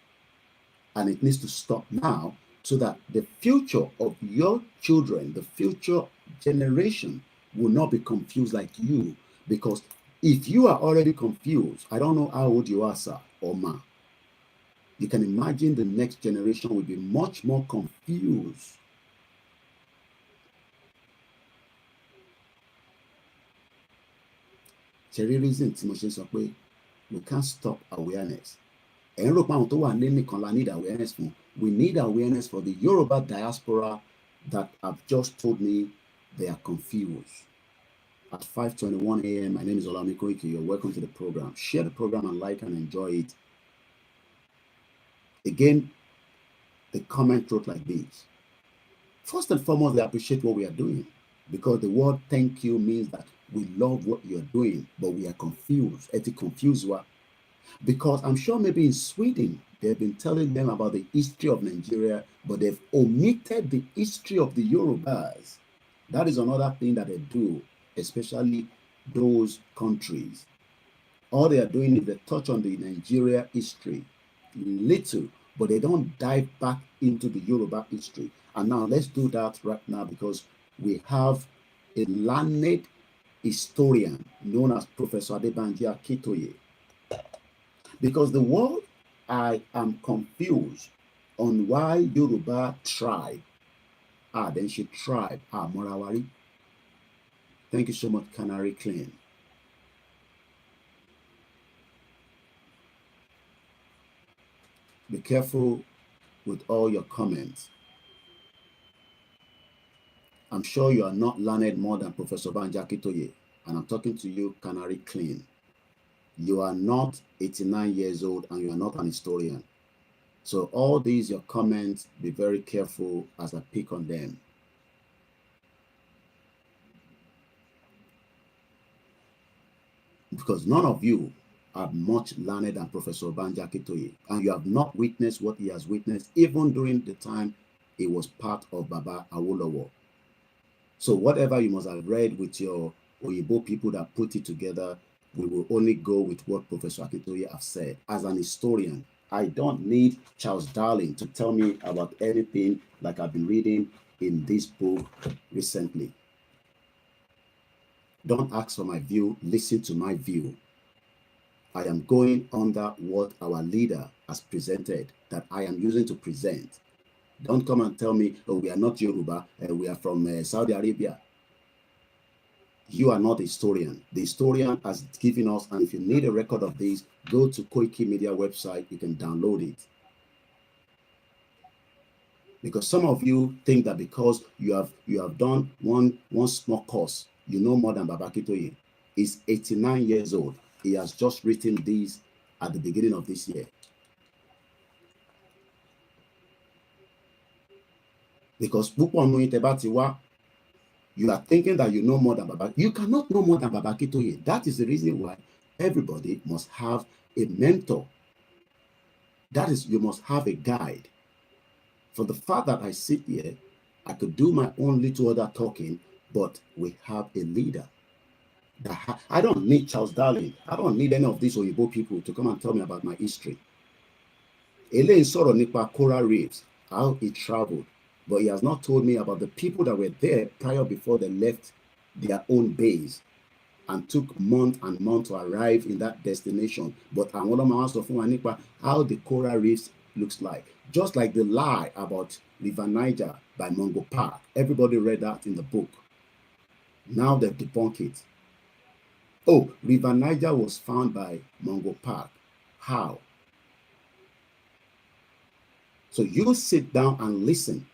And it needs to stop now so that the future of your children, the future generation, will not be confused like you. Because if you are already confused, I don't know how old you are, sir or ma, you can imagine the next generation will be much more confused. Cherry reason tí mo ṣe sọ pé we can't stop awareness. Ẹ̀ ń rò pé àwọn tó wà ní nìkan la need awareness fún. We need awareness for the Yoruba diaspora that have just told me they are confused. At 5:21 a.m., my name is OLAYOMI KOIKI. You're welcome to the program. Share the program and like and enjoy it. Again, the comment wrote like this. First and foremost, they appreciate what we are doing because the word thank you means that we love what you're doing, but we are confused. It's confused. Because I'm sure maybe in Sweden, they've been telling them about the history of Nigeria, but they've omitted the history of the Yorubas. That is another thing that they do, especially those countries. All they are doing is they touch on the Nigeria history, little, but they don't dive back into the Yoruba history. And now let's do that right now because we have a learned historian known as Professor Adebanji Akintoye. Because the world, I am confused on why Yoruba tribe, then she tribe, Morawari. Thank you so much, Canary Clean. Be careful with all your comments. I'm sure you are not learned more than Professor Banji Akintoye, and I'm talking to you, Canary Clean. You are not 89 years old and you are not an historian. So all these, your comments, be very careful as I pick on them. Because none of you are much learned than Professor Banji Akintoye, and you have not witnessed what he has witnessed even during the time he was part of Baba Awolowo. So whatever you must have read with your Oyibo people that put it together, we will only go with what Professor Akintoye has said. As an historian, I don't need Charles Darwin to tell me about anything like I've been reading in this book recently. Don't ask for my view, listen to my view. I am going under what our leader has presented, that I am using to present. Don't come and tell me, oh, we are not Yoruba, we are from Saudi Arabia. You are not a historian. The historian has given us, and if you need a record of this, go to Koikimedia website, you can download it. Because some of you think that because you have done one small course, you know more than Baba Akintoye. He's 89 years old. He has just written these at the beginning of this year. Because you are thinking that you know more than Baba. You cannot know more than Baba Akintoye. That is the reason why everybody must have a mentor. That is, you must have a guide. For the fact that I sit here, I could do my own little other talking, but we have a leader. I don't need Charles Darwin. I don't need any of these Oyibo people to come and tell me about my history. Ele sọ̀rọ̀ nípa coral reefs, how it traveled, but he has not told me about the people that were there prior before they left their own base and took months and months to arrive in that destination. But àwọn ọlọ́mọ wa sọ fún wa nípa how the coral reefs looks like. Just like the lie about River Niger by Mungo Park. Everybody read that in the book. Now they've debunked it. Oh, River Niger was found by Mungo Park. How? So you sit down and listen.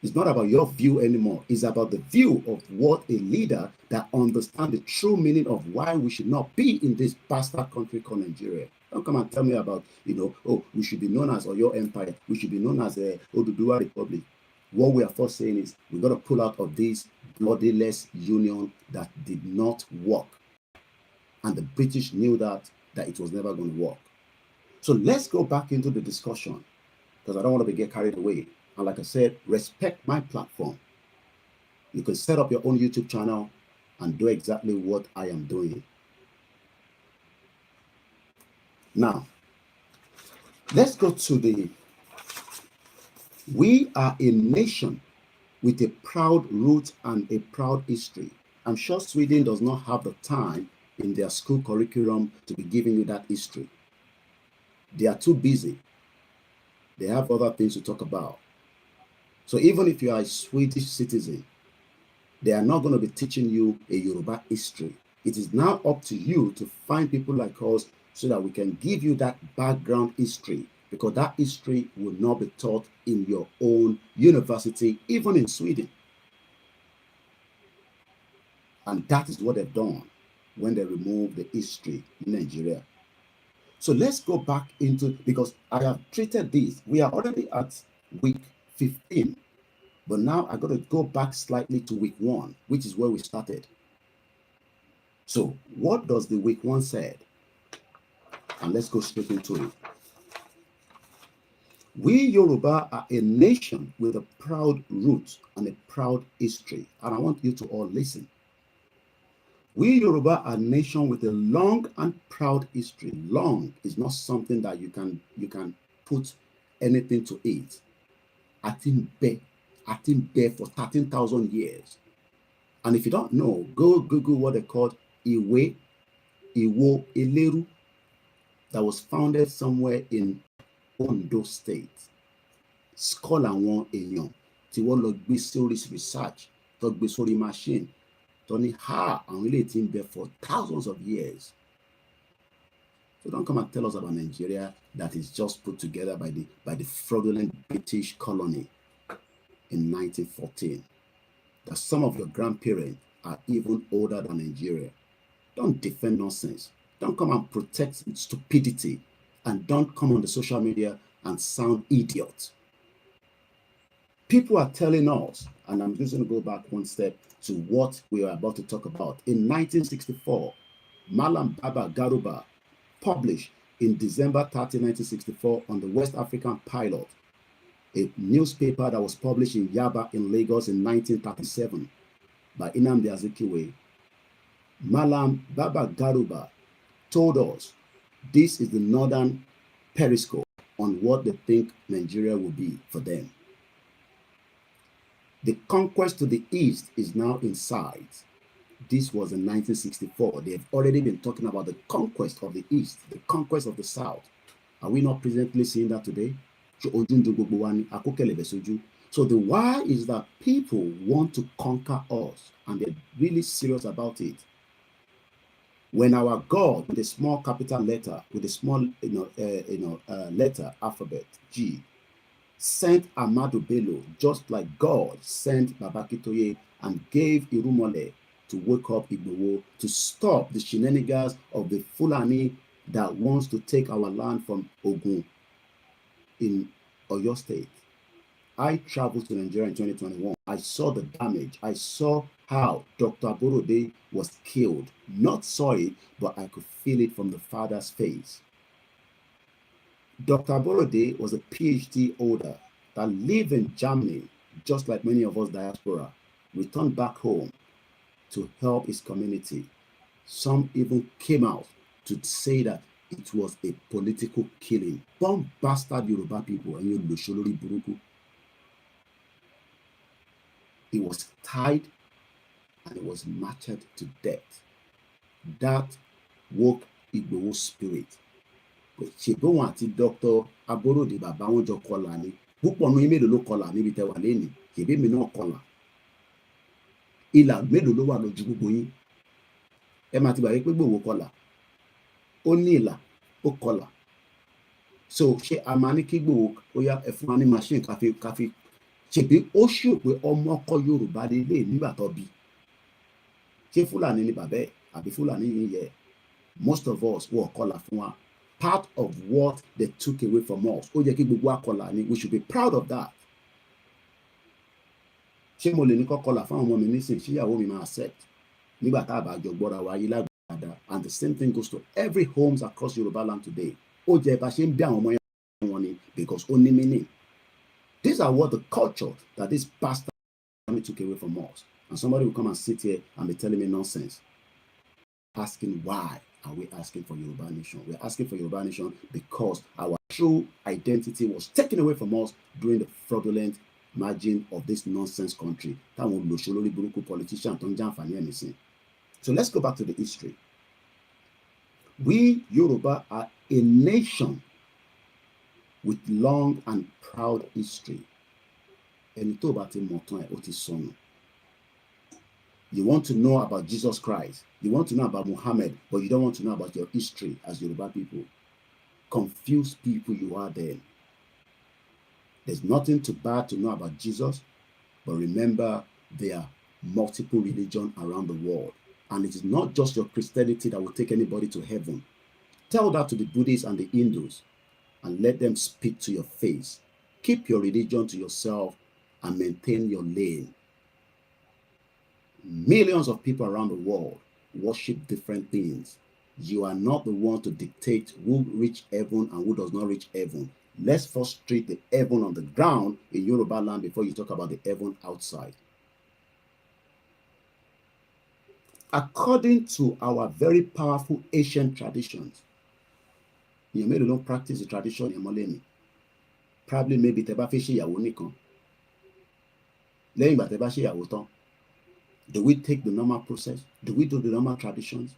It's not about your view anymore. It's about the view of what a leader that understands the true meaning of why we should not be in this bastard country called Nigeria. Don't come and tell me about, oh, we should be known as Oyo Empire. We should be known as Oduduwa Republic. What we are first saying is we've got to pull out of this bloodiless union that did not work. And the British knew that it was never going to work. So let's go back into the discussion because I don't want to get carried away. And like I said, respect my platform. You can set up your own YouTube channel and do exactly what I am doing. Now, let's go to we are a nation with a proud root and a proud history. I'm sure Sweden does not have the time in their school curriculum to be giving you that history. They are too busy. They have other things to talk about. So even if you are a Swedish citizen, they are not going to be teaching you a Yoruba history. It is now up to you to find people like us so that we can give you that background history, because that history will not be taught in your own university, even in Sweden. And that is what they've done when they removed the history in Nigeria. So let's go back into, because I have treated this. We are already at week 15, but now I got to go back slightly to week 1, which is where we started. So what does the week 1 say? And let's go straight into it. We Yoruba are a nation with a proud root and a proud history. And I want you to all listen. We Yoruba are a nation with a long and proud history. Long is not something that you can put anything to it. I think bear for 13,000 years. And if you don't know, go Google what they called Iwo Eleru, that was founded somewhere in Ondo State. Skull àwọn èèyàn tí wọ́n lọ gbé sórí research, tó gbé sórí machine, tó ní àwọn ilé tí ń bẹ for thousands of years. So don't come and tell us about Nigeria that is just put together by the fraudulent British colony in 1914. That some of your grandparents are even older than Nigeria. Don't defend nonsense. Don't come and protect stupidity, and don't come on the social media and sound idiot. People are telling us, and I'm just going to go back one step to what we are about to talk about. In 1964, Mallam Baba Garuba published in December 30, 1964 on the West African Pilot, a newspaper that was published in Yaba in Lagos in 1937 by Nnamdi Azikiwe. Mallam Baba Garuba told us this is the northern periscope on what they think Nigeria will be for them. The conquest to the east is now in sight. This was in 1964. They have already been talking about the conquest of the east, the conquest of the south. Are we not presently seeing that today? So the why is that people want to conquer us, and they're really serious about it. When our God, with a small capital letter, with a small letter alphabet G, sent Amadu Bello, just like God sent Babakitoye and gave Irumole to wake up Igboho, to stop the shenanigans of the Fulani that wants to take our land from Ogun in Oyo State. I traveled to Nigeria in 2021. I saw the damage. I saw how Dr. Aborode was killed. Not saw it, but I could feel it from the father's face. Dr. Aborode was a PhD holder that lived in Germany, just like many of us diaspora, returned back home to help his community. Some even came out to say that it was a political killing. Bomb bastard Yoruba people and you Losholori Buruku. He was tied and he was martyred to death. That woke Igboho spirit. Ṣègbóhùn àti Dr. Aborode bàbá wọn jọ kọlà ni. Púpọ̀ nínú mélòó ló kọlà níbi tẹ́ wà lẹ́nìí? Ṣèbí mi náà kọlà. Ìlà mélòó ló wà lójú gbogbo yín? Ẹ máa ti gbàgbé pé Igboho kọlà. Ó ní ìlà, ó kọlà. So ṣé a máa ní kí Igboho ó yá ẹ fún wa ní machine káfí ṣèbí ó ṣù pé ọmọ ọkọ Yorùbá lélẹ̀ nígbà tó bí? Ṣé Fúlàní ni bàbá ẹ̀ àbí Fúlàní yìí yẹ? Most of us were kọlà fún wa. Part of what they took away from us. Ó yẹ kí gbogbo akọlà ni. We should be proud of that. Ṣé mo lè ní kọ́kọlà fún àwọn ọmọ mi nísìn ṣíyàwó mi máa accept nígbà tá a bá jọ gbọ́ra wa yí lágbàdá? And the same thing goes to every homes across Yoruba land today. Ó jẹ́ bá ṣe ń bí àwọn ọmọ yẹn wọn ni because ó ní meaning. These are what the culture that this pastor took away from us. And somebody will come and sit here and be telling me nonsense. Asking why are we asking for Yoruba nation? We're asking for Yoruba nation because our true identity was taken away from us during the fraudulent margin of this nonsense country. Politician. So let's go back to the history. We Yoruba are a nation with long and proud history. You want to know about Jesus Christ, you want to know about Muhammad, but you don't want to know about your history as Yoruba people. Confused people you are then. There's nothing too bad to know about Jesus, but remember there are multiple religions around the world. And it is not just your Christianity that will take anybody to heaven. Tell that to the Buddhists and the Hindus and let them speak to your face. Keep your religion to yourself and maintain your lane. Millions of people around the world worship different things. You are not the one to dictate who reach heaven and who does not reach heaven. Let's first treat the heaven on the ground in Yoruba land before you talk about the heaven outside. According to our very powerful ancient traditions, you may not practice the tradition in Malemi. Probably maybe tẹ́ bá fẹ́ ṣe ìyàwó nìkan. Lẹ́yìn ìgbà tẹ́ bá ṣe ìyàwó tán, do we take the normal process? Do we do the normal traditions?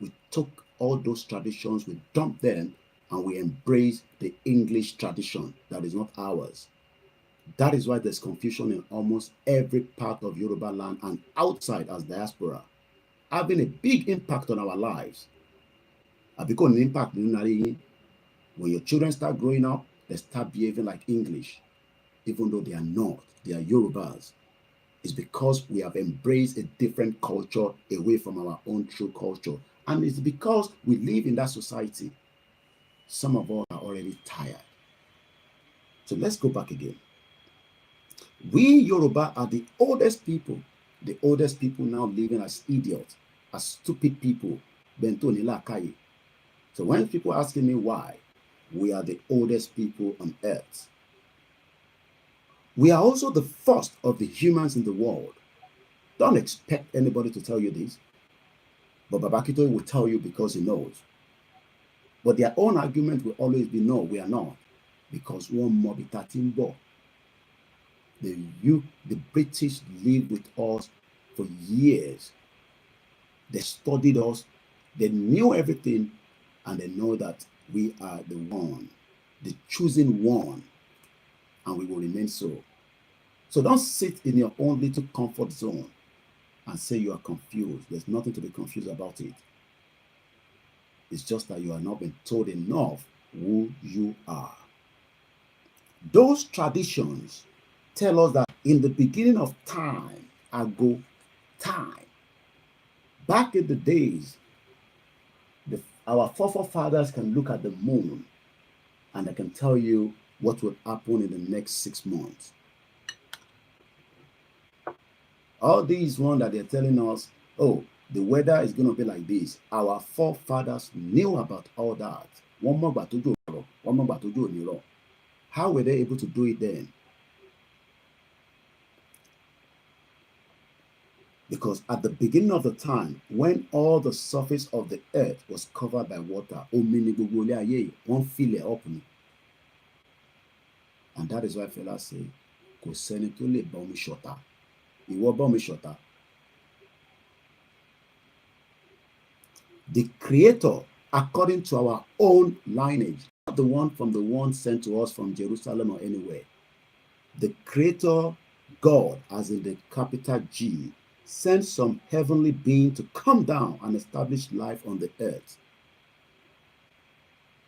We took all those traditions, we dumped them, and we embrace the English tradition that is not ours. That is why there's confusion in almost every part of Yoruba land and outside as diaspora, having a big impact on our lives. Because an impact when your children start growing up, they start behaving like English, even though they are not. They are Yorubas. It's because we have embraced a different culture away from our own true culture. And it's because we live in that society. Some of us are already tired. So let's go back again. We Yoruba are the oldest people now living as idiots, as stupid people. So when people asking me why, we are the oldest people on earth. We are also the first of the humans in the world. Don't expect anybody to tell you this, but Babakito will tell you because he knows. But their own argument will always be, no, we are not, because one more bitatimbo. The British lived with us for years. They studied us, they knew everything, and they know that we are the one, the chosen one, and we will remain so. So don't sit in your own little comfort zone and say you are confused. There's nothing to be confused about it. It's just that you have not been told enough who you are. Those traditions tell us that in the beginning of time, ago time, back in the days, our forefathers can look at the moon and they can tell you what will happen in the next 6 months. All these ones that they're telling us, oh, the weather is going to be like this. Our forefathers knew about all that. How were they able to do it then? Because at the beginning of the time, when all the surface of the earth was covered by water, one feel it open. And that is why fellas say, kò sẹ́ni tó lè bá omi ṣọ̀tá. Ìwọ bá omi ṣọ̀tá. The Creator, according to our own lineage, not the one from the one sent to us from Jerusalem or anywhere. The Creator, God, as in the capital G, sent some heavenly being to come down and establish life on the earth.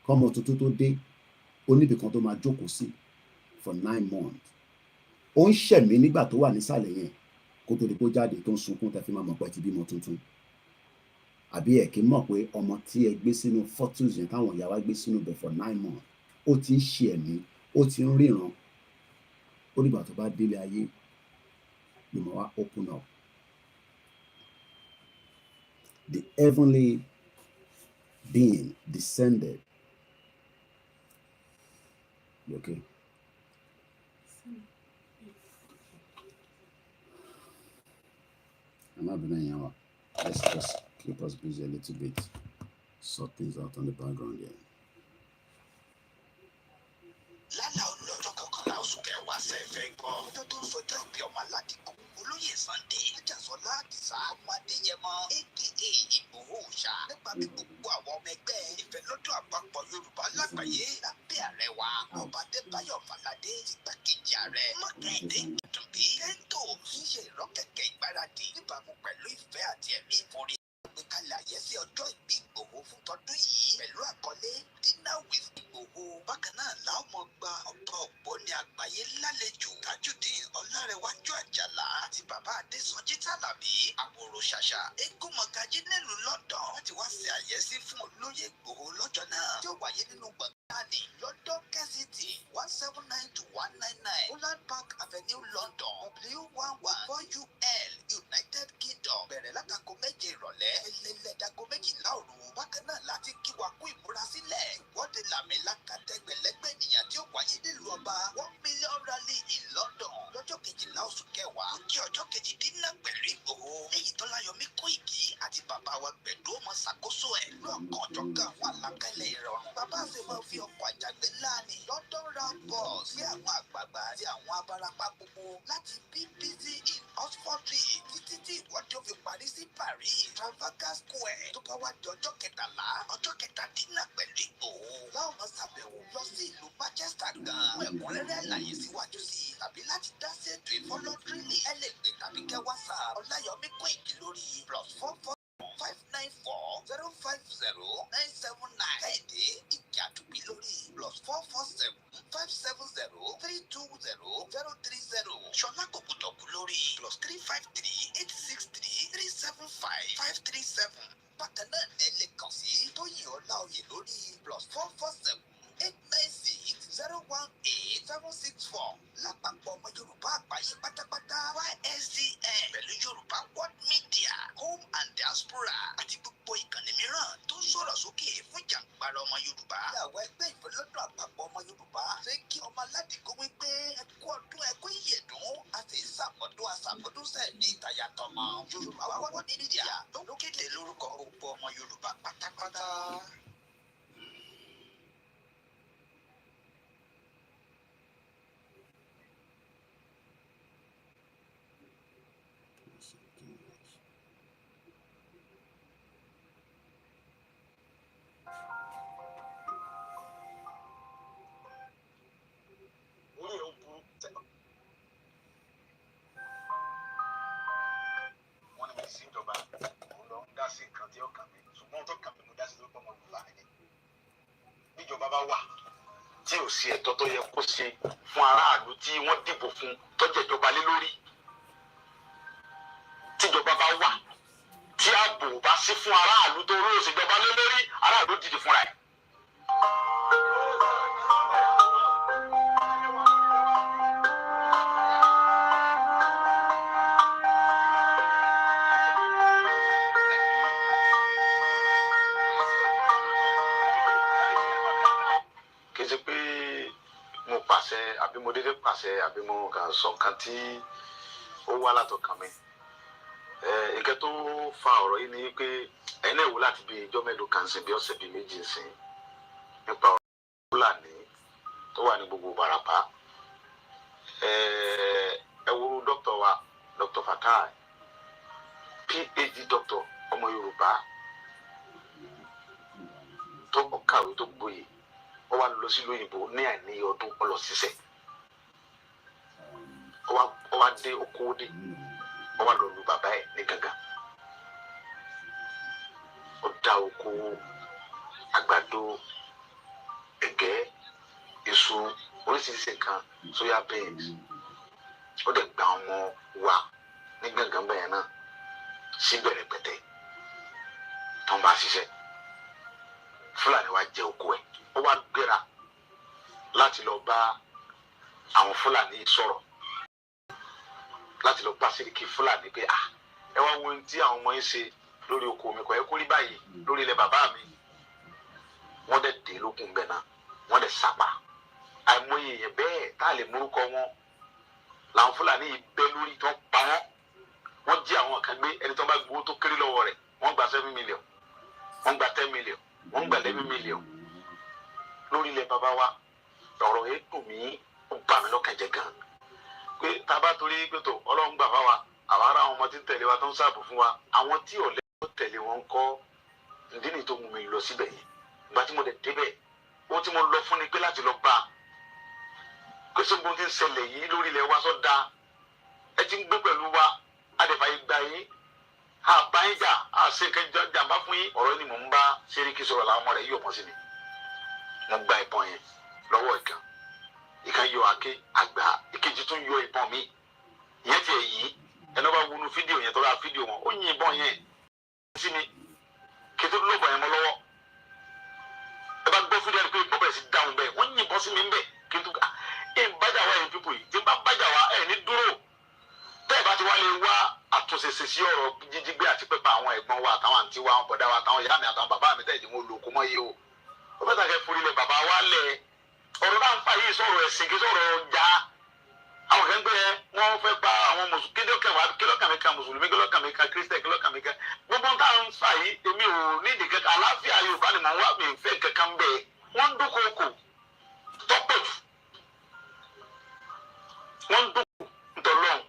Come on to day, only because to my jókòó sí for 9 months. Ó ń ṣẹ̀mí nígbà tó wà nísàlẹ̀ yẹn kó tó di kó jáde tó ń sunkún tẹ́ fi máa mọ̀ pé ti bímọ tuntun. Àbí ẹ̀ kí mọ̀ pé ọmọ tí ẹ gbé sínú fortunes yẹn táwọn ìyá wa gbé sínú bẹ̀ for 9 months. Ó ti ń ṣe ẹ̀mí, ó ti ń ríran. Ó nígbà tó bá délé ayé ló máa wá open up. The heavenly being descended. You okay? I'm not being let's just keep us busy a little bit, sort things out on the background here. Lálá olọ́jọ́ kọkànlá oṣù kẹwàá ṣẹ̀fẹ̀ gbọ́. Ọjọ́ tó ń sọjọ́ ìbí ọmọ aládìkú. Olóyè Sunday Ajáṣọlá Àdìsá ọmọ Adéyẹmọ aka Ìgbòho Òòṣà nípa bí gbogbo àwọn ọmọ ẹgbẹ́ ìfẹ́lọ́dún àpapọ̀ Yorùbá lágbàáyé lábẹ́ ààrẹ wa ọba Adébáyọ̀ Fáládé igbákejì ààrẹ Mákindé Àdùnbí Kẹ́ńtò ń ṣe ìrọ́kẹ̀kẹ̀ ìgbáradì níbàámu pẹ̀lú ìfẹ́ àti ẹ̀mí ìforí àgbékalẹ̀ àyẹ́sí ọjọ́ ìbí Ìgbòho fún tọdún yìí pẹ̀lú àkọlé Dinner with Ìgbòho. Bákan náà làwọn ọmọ gba ọ̀pọ̀ ògbóni àgbáyé lálejò Tajudeen Ọlárẹ̀wájú Àjàlá àti bàbá Adésọjí Tàlàbí àwòrò ṣàṣà eégún mọ̀gájí nílùú London láti wá ṣe àyẹ́sí fún olóyè Ìgbòho lọ́jọ́ náà tí ó wáyé nínú gbọ̀ngàn ní London Kensington 179-199 Holland Park Avenue London W11 United Kingdom bẹ̀rẹ̀ látago 7 ìrọ̀lẹ́ ẹlẹ́lẹ́dàgọ́ 12 òru. Bákan náà láti kí wa kú ìmúrasílẹ̀ ìwọ́de làmìlaka tẹgbẹ̀lẹ́gbẹ̀ ènìyàn tí ó wáyé nílùú ọba 1 million rally in London lọ́jọ́ 12 oṣù kẹwàá kí ọjọ́ kejì dínà pẹ̀lú Ìgbòho lẹ́yìn tó Ọláyọmí Kóìkì àti bàbá wa Gbẹ̀dú ọmọ ṣàkóso ẹ̀ lọ́kàn ọ̀jọ̀gán àwọn àlàkalẹ̀ ìrọ̀rùn. Bàbá ṣe máa fi ọkọ̀ àjàgbé ńlá ní London round bus sí àwọn àgbààgbà àti àwọn abarapá gbogbo láti BBC in Oxford títí tí ìwọ́de ó fi parí sí Paris Trafalgar Square tó bá wá di ọjọ́ 13 ọjọ́ kẹtàdínlá pẹ̀lú Ìgbòho láwọn máa ṣàbẹ̀wò lọ sí ìlú Manchester gan fún ẹ̀kúnrẹ́rẹ́ àlàyé síwájú sí i tàbí láti dá sí ètò ìfọlọ́dúnrìnlì ẹ lè pè tàbí kẹ́ WhatsApp Ọláyọmí Kóìkì lórí +44 594 050 979 Kẹ́hìndé Ìjàdùbí lórí +447 570 320 030 Ṣọlá Kòkòtọ̀kù lórí +353 863 375 537. Bákan náà ní ẹ lè kàn sí Tóyìn Ọláoyè lórí +447 896 018 764. Lápapọ̀ ọmọ Yorùbá àgbáyé pátápátá YSDN pẹ̀lú Yorùbá World Media Home and Diaspora àti gbogbo ìkànnì mìíràn tó ń sọ̀rọ̀ sókè fún ìjàǹgbara ọmọ Yorùbá. Àwọn ẹgbẹ́ ìfẹ́lọ́dún àpapọ̀ ọmọ Yorùbá ṣe kí ọmọ aládìgbò wípé ẹkú ọdún ẹkú ìyèdún àti ìsàmọ́dún àsàmọ́dún sẹ́ẹ̀mí ìtayàtọ̀mọ Yorùbá World Media tó kéde lórúkọ gbogbo ọmọ Yorùbá pátápátá. Tí ò sí ẹ̀tọ́ tó yẹ kó ṣe fún aráàlú tí wọ́n dìbò fún tọ́jẹ̀jọba lé lórí. Tíjọba bá wà tí ààbò bá sí fún aráàlú tó ró òṣèjọba lé lórí, aráàlú dìde fúnra ẹ̀. Àbí mo dédé pàṣẹ àbí mo kàn sọ nǹkan tí ó wá látọkàn mi. Nǹkan tó fa ọ̀rọ̀ yìí ni pé ẹ̀yin náà wò láti bí ijọ́ mélòó kan sí bí ọ̀sẹ̀ bíi méjì sí nípa ọ̀rọ̀ Fúlàní tó wà ní gbogbo Ìbàràpá. Ẹ wo dókítà wa Dr. Fatai PhD dókítà ọmọ Yorùbá tó kàwé tó gboyè ó wá lọ sí lóyìnbó ní àìní ọdún ó lọ ṣiṣẹ́. Ó wá dé oko dé ó wá lọ lu bàbá ẹ̀ ní gangan. Ó dá oko àgbàdo ẹ̀gẹ́ èso oríṣiríṣi nǹkan soya beans. Ó dẹ̀ gba ọmọ wa ní gangan bẹ́ẹ̀ náà sí bẹ̀rẹ̀ pẹ̀tẹ́ tó ń bá ṣiṣẹ́. Fúlàní wá jẹ oko ẹ̀. Ó wá gbéra láti lọ bá àwọn Fúlàní sọ̀rọ̀ láti lọ bá Sẹ́ríkì Fúlàní pé ẹ wá wo ohun tí àwọn ọmọ yín ṣe lórí oko mi kò yẹ kó rí báyìí lórí ilẹ̀ bàbá mi. Wọ́n dẹ̀ dé lókun bẹ̀ náà wọ́n dẹ̀ sápá àìmọye èèyàn bẹ́ẹ̀ tá a lè mórúkọ wọn làwọn Fúlàní yìí bẹ́ lórí tó ń pa wọ́n. Wọ́n jí àwọn kan gbé ẹni tó bá gbowó tó kéré lọ́wọ́ rẹ̀ wọ́n gba 7 million, wọ́n gba 10 million, wọ́n gba 11 million lórí ilẹ̀ bàbá wa. Ọ̀rọ̀ yẹn dùn mí, ó bà mí lọ́kàn jẹ́ gan pé tá a bá torí pé tó Ọlọ́run gbà fáwa àwa ará àwọn ọmọ tí ń tẹ̀lé wa tó ń sáàbò fún wa, àwọn tí ọ̀lẹ́ tó tẹ̀lé wọn ń kọ́ ìdí nìyí tó mú mi lọ síbẹ̀ yẹn. Ìgbà tí mo dẹ̀ débẹ̀ ohun tí mo lọ fún ni pé láti lọ bá pé sógun tí ń ṣẹlẹ̀ yìí lórí ilẹ̀ wa sọ́dá, ẹ ti ń gbé pẹ̀lú wa, adẹ̀fàyè gbà yín, àbáyíjà àṣekẹ́ jàmbá fún yín. Ọ̀rọ̀ ni mò ń bá Sẹ́ríkì sọ̀rọ̀ làwọn ọmọ rẹ̀ yí ọ̀pọ̀ sí mi. Mo gba ìbọn yẹn lọ́wọ́ ìkan yọ àké àgbà, ìkejì tún yọ ìbọn mi. Ìyẹn tiẹ̀ yìí ẹni bá wọnú fídíò yẹn tó rà fídíò wọn, ó yin ìbọn yẹn sí mi kí tó lóbọ̀ yẹn mọ́ lọ́wọ́. Ẹ bá gbọ́ fídíò yẹn pé ìbọn bẹ̀rẹ̀ sí dáhùn bẹ́ẹ̀, wọ́n yin ìbọn sí mi ń bẹ̀ kí n tó ká ẹ̀ ń bájà wá ẹ̀yìn pípò yìí, tí n bá bájà wá ẹ̀ ní dúró. Tẹ́ ẹ bá ti wá lè wá àtúnṣe sí ọ̀rọ̀ jíjígbé àti pẹ́pẹ́ àwọn ẹ̀gbọ́n wa àtàwọn àǹtí wa, àwọn bọ̀dá wa àtàwọn ìyá mi àtàwọn bàbá mi tẹ́ ìdíwọ́ olóko mọ́ yìí o. Ó fẹ́ tàkẹ́ forí lẹ̀ bàbá wa lẹ̀. Ọ̀rọ̀ náà ń fà yìí sọ̀rọ̀ ẹ̀sìn kí sọ̀rọ̀ ọjà. Àwọn kan gbé wọn fẹ́ pa àwọn mùsùlùmí, kílọ̀kàmíkà mùsùlùmí, kílọ̀kàmíkà kírísítẹ̀, kílọ̀kàmíkà gbogbo táwọn ń fà yìí èmi ò ní ìdí kankan. Àlàáfíà Yorùbá ni mò ń wá, mi ń fẹ́ kankan bẹ́ẹ̀. Wọ́n ń dúnkòokò tọ́pọ̀ jù. Wọ́n ń dúnkòokò ntọ́lọ́hún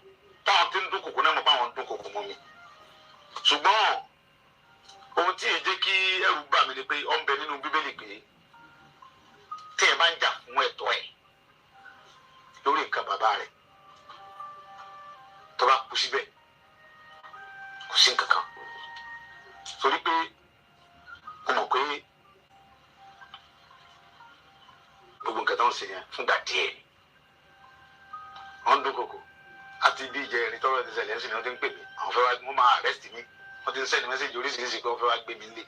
táwọn tí ń dúnkòokò náà mọ̀ bá wọn ń dúnkòokò mọ́ mi. Ṣùgbọ́n ohun tí èjé kí ẹrù bà mí ni pé ó ń bẹ nínú Bíbélì pé tí ẹ bá ń jà fún ẹ̀tọ́ ẹ̀ lórí nǹkan bàbá rẹ̀ tó bá kú síbẹ̀ kò sí nǹkan kan. Torí pé mo mọ̀ pé gbogbo nǹkan tó ń ṣe yẹn fúngbà díẹ̀ ni wọ́n ń dúnkòokò. Àti bí ìjẹ́ ẹni tọ́rọ̀ ti ṣẹlẹ̀ ń sìn ni wọ́n ti ń pè mí, àwọn fẹ́ wá wọ́n máa arrest mi, wọ́n ti ń send message oríṣiríṣi pé wọ́n fẹ́ wá gbé mi nílé.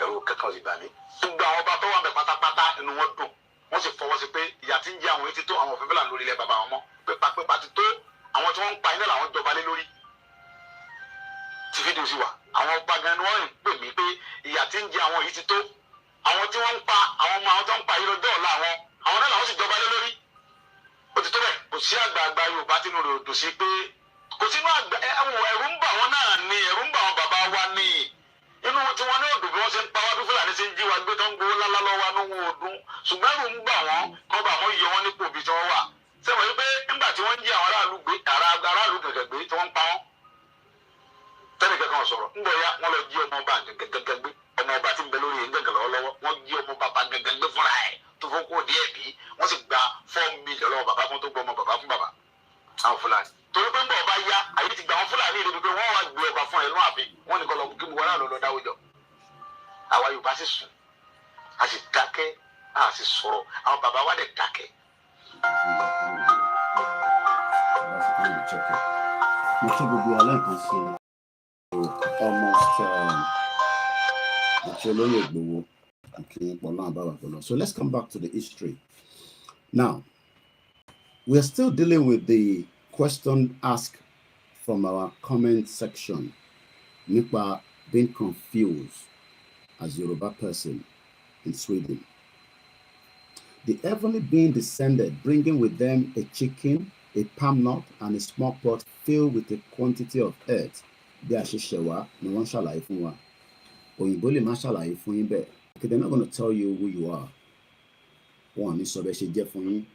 Ẹ̀rù kankan sì bà mí. Gbogbo àwọn ọba tó wà bẹ̀ pátápátá inú wọn dùn, wọ́n sì fọwọ́ sí pé ìyà tí ń jẹ àwọn etí tó àwọn òfin fẹ́lá lórí ilẹ̀ bàbá wọn mọ́, pépà ti tó àwọn tí wọ́n ń pa iná làwọn jọba lé lórí. Tí fídíò sì wà, àwọn ọba gan ni wọ́n ń pè mí pé ìyà tí ń jẹ àwọn yìí ti tó, àwọn tí wọ́n ń pa àwọn ọmọ àwọn tó ń pa yìí lọ́jọ́ ọ̀la àwọn náà làwọn sì jọba lé lórí. Ó ti tó bẹ́ẹ̀, kò sí àgbààgbà Yorùbá tínú rẹ̀ ò dùn sí pé kò sínú àgbà ẹ̀rù ń bà wọ́n náà ni, ẹ̀rù ń bà wọn bàbá wa ni. Inú tí wọ́n ní òdùn bí wọ́n ṣe ń pa wá bí Fúlàní ṣe ń jí wa gbé tó ń gbowó lálá lọ́wọ́ anúwò ọdún. Ṣùgbọ́n ẹ̀rù ń bà wọ́n kọ́ bà wọ́n yọ wọ́n nípò ibi tí wọ́n wà. Sẹ́wọ̀n yìí pé nígbà tí wọ́n ń jí àwọn aráàlú gẹ̀gẹ̀ gbé tí wọ́n ń pa wọ́n. Tẹ́lẹ̀ kankan sọ̀rọ̀ ń bọ̀ ya wọ́n lọ jí ọmọ ọba gẹ̀gẹ̀ gbé, ọmọ ọba tí ń bẹ lórí gẹ̀gẹ̀ lọ́wọ́lọ́wọ́ wọ́n jí ọmọ bàbá gẹ̀gẹ̀ gbé fúnra ẹ̀ tó fún kó díẹ̀ bí wọ́n sì gba 4 million lọ́wọ́ bàbá fún tó gbọ́ ọmọ bàbá fún bàbá àwọn Fúlàní. Torí pé ń bọ̀ ọba ya àyè ti gbà wọn Fúlàní ìdòdò pé wọ́n wá gbé ọba fún ẹ̀ lọ́wọ́ àfi wọ́n ní kọ́ lọ kí wọ́n lọ dáwọ́ jọ. Àwa Yorùbá sì sùn, a sì dákẹ́, a sì sọ̀rọ̀, àwọn bàbá wa dẹ̀ dákẹ́. Mo kí gbogbo aláǹkan sí almost àti olóyè Ìgbòho àti Mallam Baba Garuba. So let's come back to the history. Now, we are still dealing with the question asked from our comment section. Nípa being confused as Yoruba person in Sweden. The heavenly being descended, bringing with them a chicken, a palm nut, and a small pot filled with a quantity of earth. Bí a ṣe ṣẹ̀wá ni wọ́n ṣàlàyé fún wa. Òyìnbó lè má ṣàlàyé fún yín bẹ́ẹ̀. Okay, they're not going to tell you who you are. Wọ́n ní sọ bẹ́ẹ̀ ṣe jẹ́ fún yín.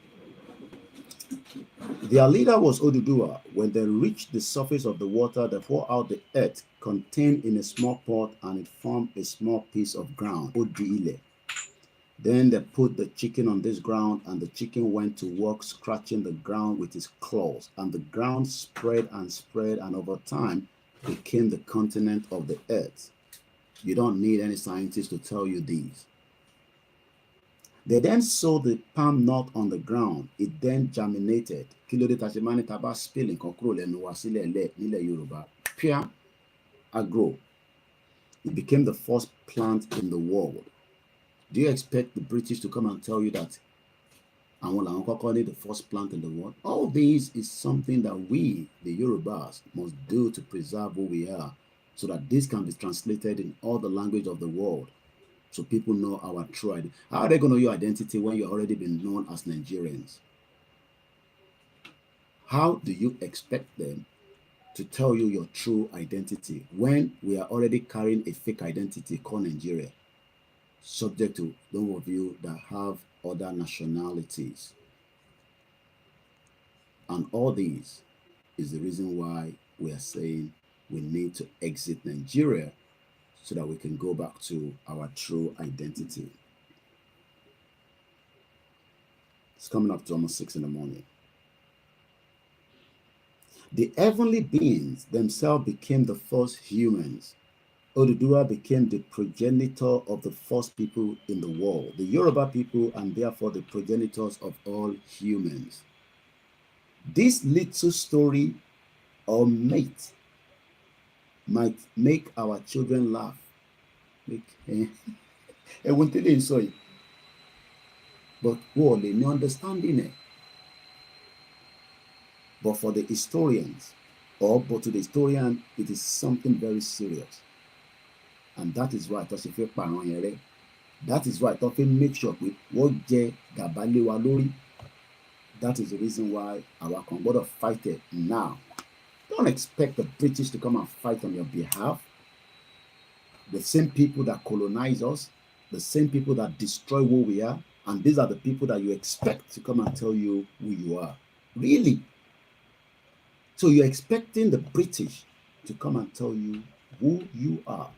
Their leader was Oduduwa. When they reached the surface of the water, they poured out the earth contained in a small pot, and it formed a small piece of ground. Odiile. Then they put the chicken on this ground, and the chicken went to work scratching the ground with its claws, and the ground spread and spread, and over time became the continent of the earth. You don't need any scientist to tell you these. They then sowed the palm nut on the ground. It then germinated. Kílódé tá ṣe máa ní tá bá spill nǹkan kúrò lẹ́nu wa sílẹ̀ nílẹ̀ Yorùbá. Pia agro. It became the first plant in the world. Do you expect the British to come and tell you that àwọn làwọn kọ́kọ́ ní the first plant in the world? All this is something that we, the Yorubas, must do to preserve who we are, so that this can be translated in all the language of the world, so people know our true identity. How are they going to know your identity when you've already been known as Nigerians? How do you expect them to tell you your true identity when we are already carrying a fake identity called Nigeria, subject to those of you that have other nationalities. And all these is the reason why we are saying we need to exit Nigeria so that we can go back to our true identity. It's coming up to almost 6 in the morning. The heavenly beings themselves became the first humans. Oduduwa became the progenitor of the first people in the world, the Yoruba people, and therefore the progenitors of all humans. This little story or myth might make our children laugh. But what they no understanding it. But for the historians, but to the historian, it is something very serious. And that is why that is why I make sure what Gabale. That is the reason why our Congo fight it now. Don't expect the British to come and fight on your behalf. The same people that colonize us, the same people that destroy who we are, and these are the people that you expect to come and tell you who you are. Really? So you're expecting the British to come and tell you who you are.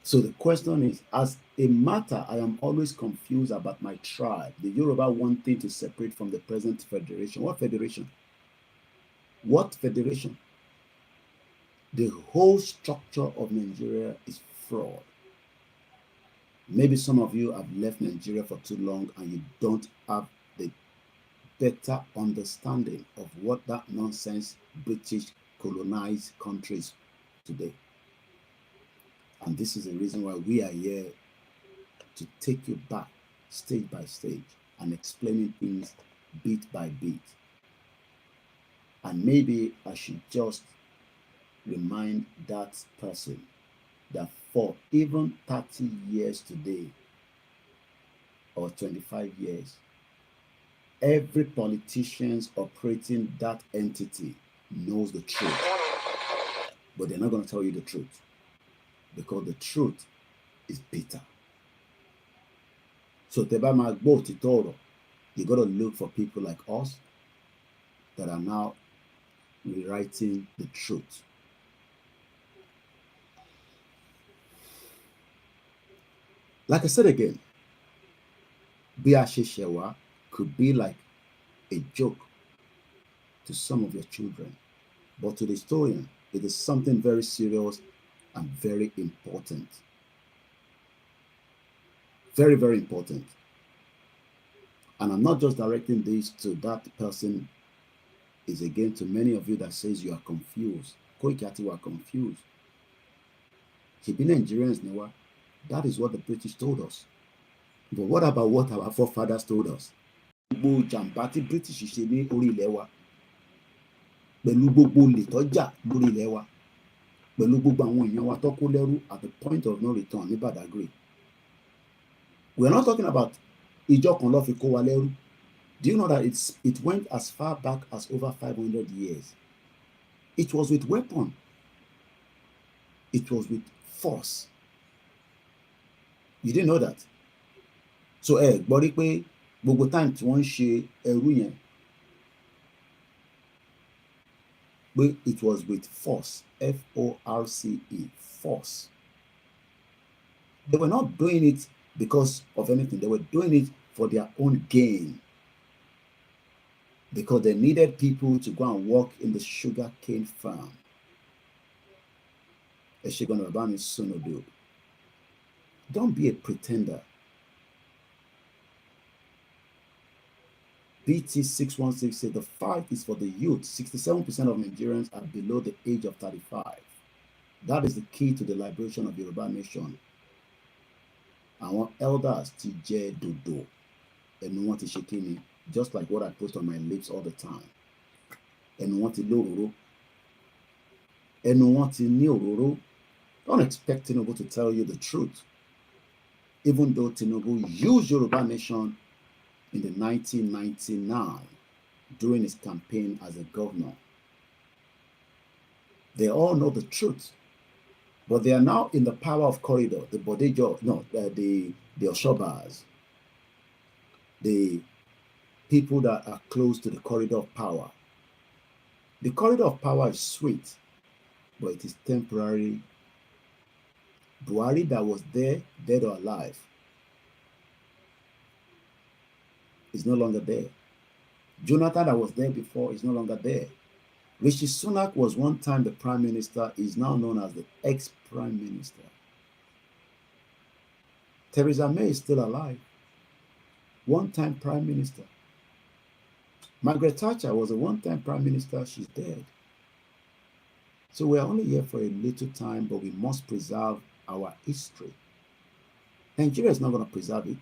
So the question is, as a matter, I am always confused about my tribe. The Yoruba wanting to separate from the present federation. What federation? What federation? The whole structure of Nigeria is fraud. Maybe some of you have left Nigeria for too long and you don't have the better understanding of what that nonsense British colonized countries today. And this is the reason why we are here to take you back stage by stage and explaining things bit by bit. And maybe I should just remind that person that for even 30 years today or 25 years, every politician operating that entity knows the truth. But they're not going to tell you the truth because the truth is bitter. So you got to look for people like us that are now rewriting the truth. Like I said again, Biashishewa could be like a joke to some of your children, but to the historian, it is something very serious and very important. Very, very important. And I'm not just directing this to that person, it's again to many of you that says you are confused. Koikiati were confused. He been Nigerians now. That is what the British told us. But what about what our forefathers told us? British ṣe ní orí ilẹ̀ wa pẹ̀lú gbogbo olè tọ́jà lórí ilẹ̀ wa pẹ̀lú gbogbo àwọn èèyàn wa tó kó lẹ́rú at the point of no return ní Badagry. We are not talking about ìjọ kan ló fi kó wa lẹ́rú. Do you know that it went as far back as over 500 years? It was with weapon. It was with force. You didn't know that? So gbọ́ rí pé gbogbo time tí wọ́n ń ṣe ẹrú yẹn pé it was with force, F-O-R-C-E, force. They were not doing it because of anything. They were doing it for their own gain. Because they needed people to go and work in the sugar cane farm. Don't be a pretender. BT616 said the fight is for the youth. 67% of Nigerians are below the age of 35. That is the key to the liberation of Yoruba nation. Our elders TJ Dodo and want to shake me, just like what I put on my lips all the time. And want to loro. And want to know. Don't expect Tinubu to tell you the truth. Even though Tinubu used Yoruba nation in the 1999 during his campaign as a governor. They all know the truth. But they are now in the power of corridor, the Bodejo, no, the Oshobas, the people that are close to the corridor of power. The corridor of power is sweet, but it is temporary. Buhari that was there, dead or alive, is no longer there. Jonathan that was there before is no longer there. Rishi Sunak was one time the prime minister, is now known as the ex-prime minister. Theresa May is still alive, one-time prime minister. Margaret Thatcher was a one-time prime minister, she's dead. So we're only here for a little time, but we must preserve our history. Nigeria is not going to preserve it.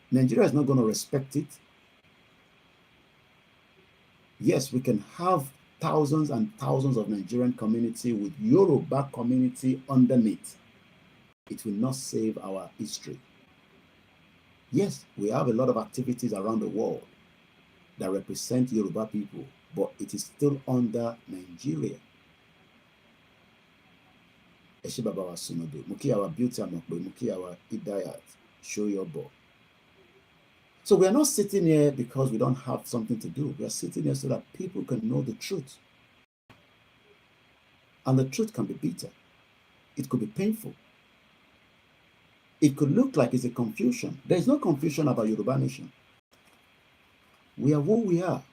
Nigeria is not going to respect it. Yes, we can have thousands and thousands of Nigerian community with Yoruba community underneath. It will not save our history. Yes, we have a lot of activities around the world that represent Yoruba people, but it is still under Nigeria. Eshibabawa Sunodo, Mukiyawa Beauty Amokbe, Mukiyawa Idayat, show your ball. So we are not sitting here because we don't have something to do. We are sitting here so that people can know the truth. And the truth can be bitter. It could be painful. It could look like it's a confusion. There is no confusion about Yoruba nation. We are who we are.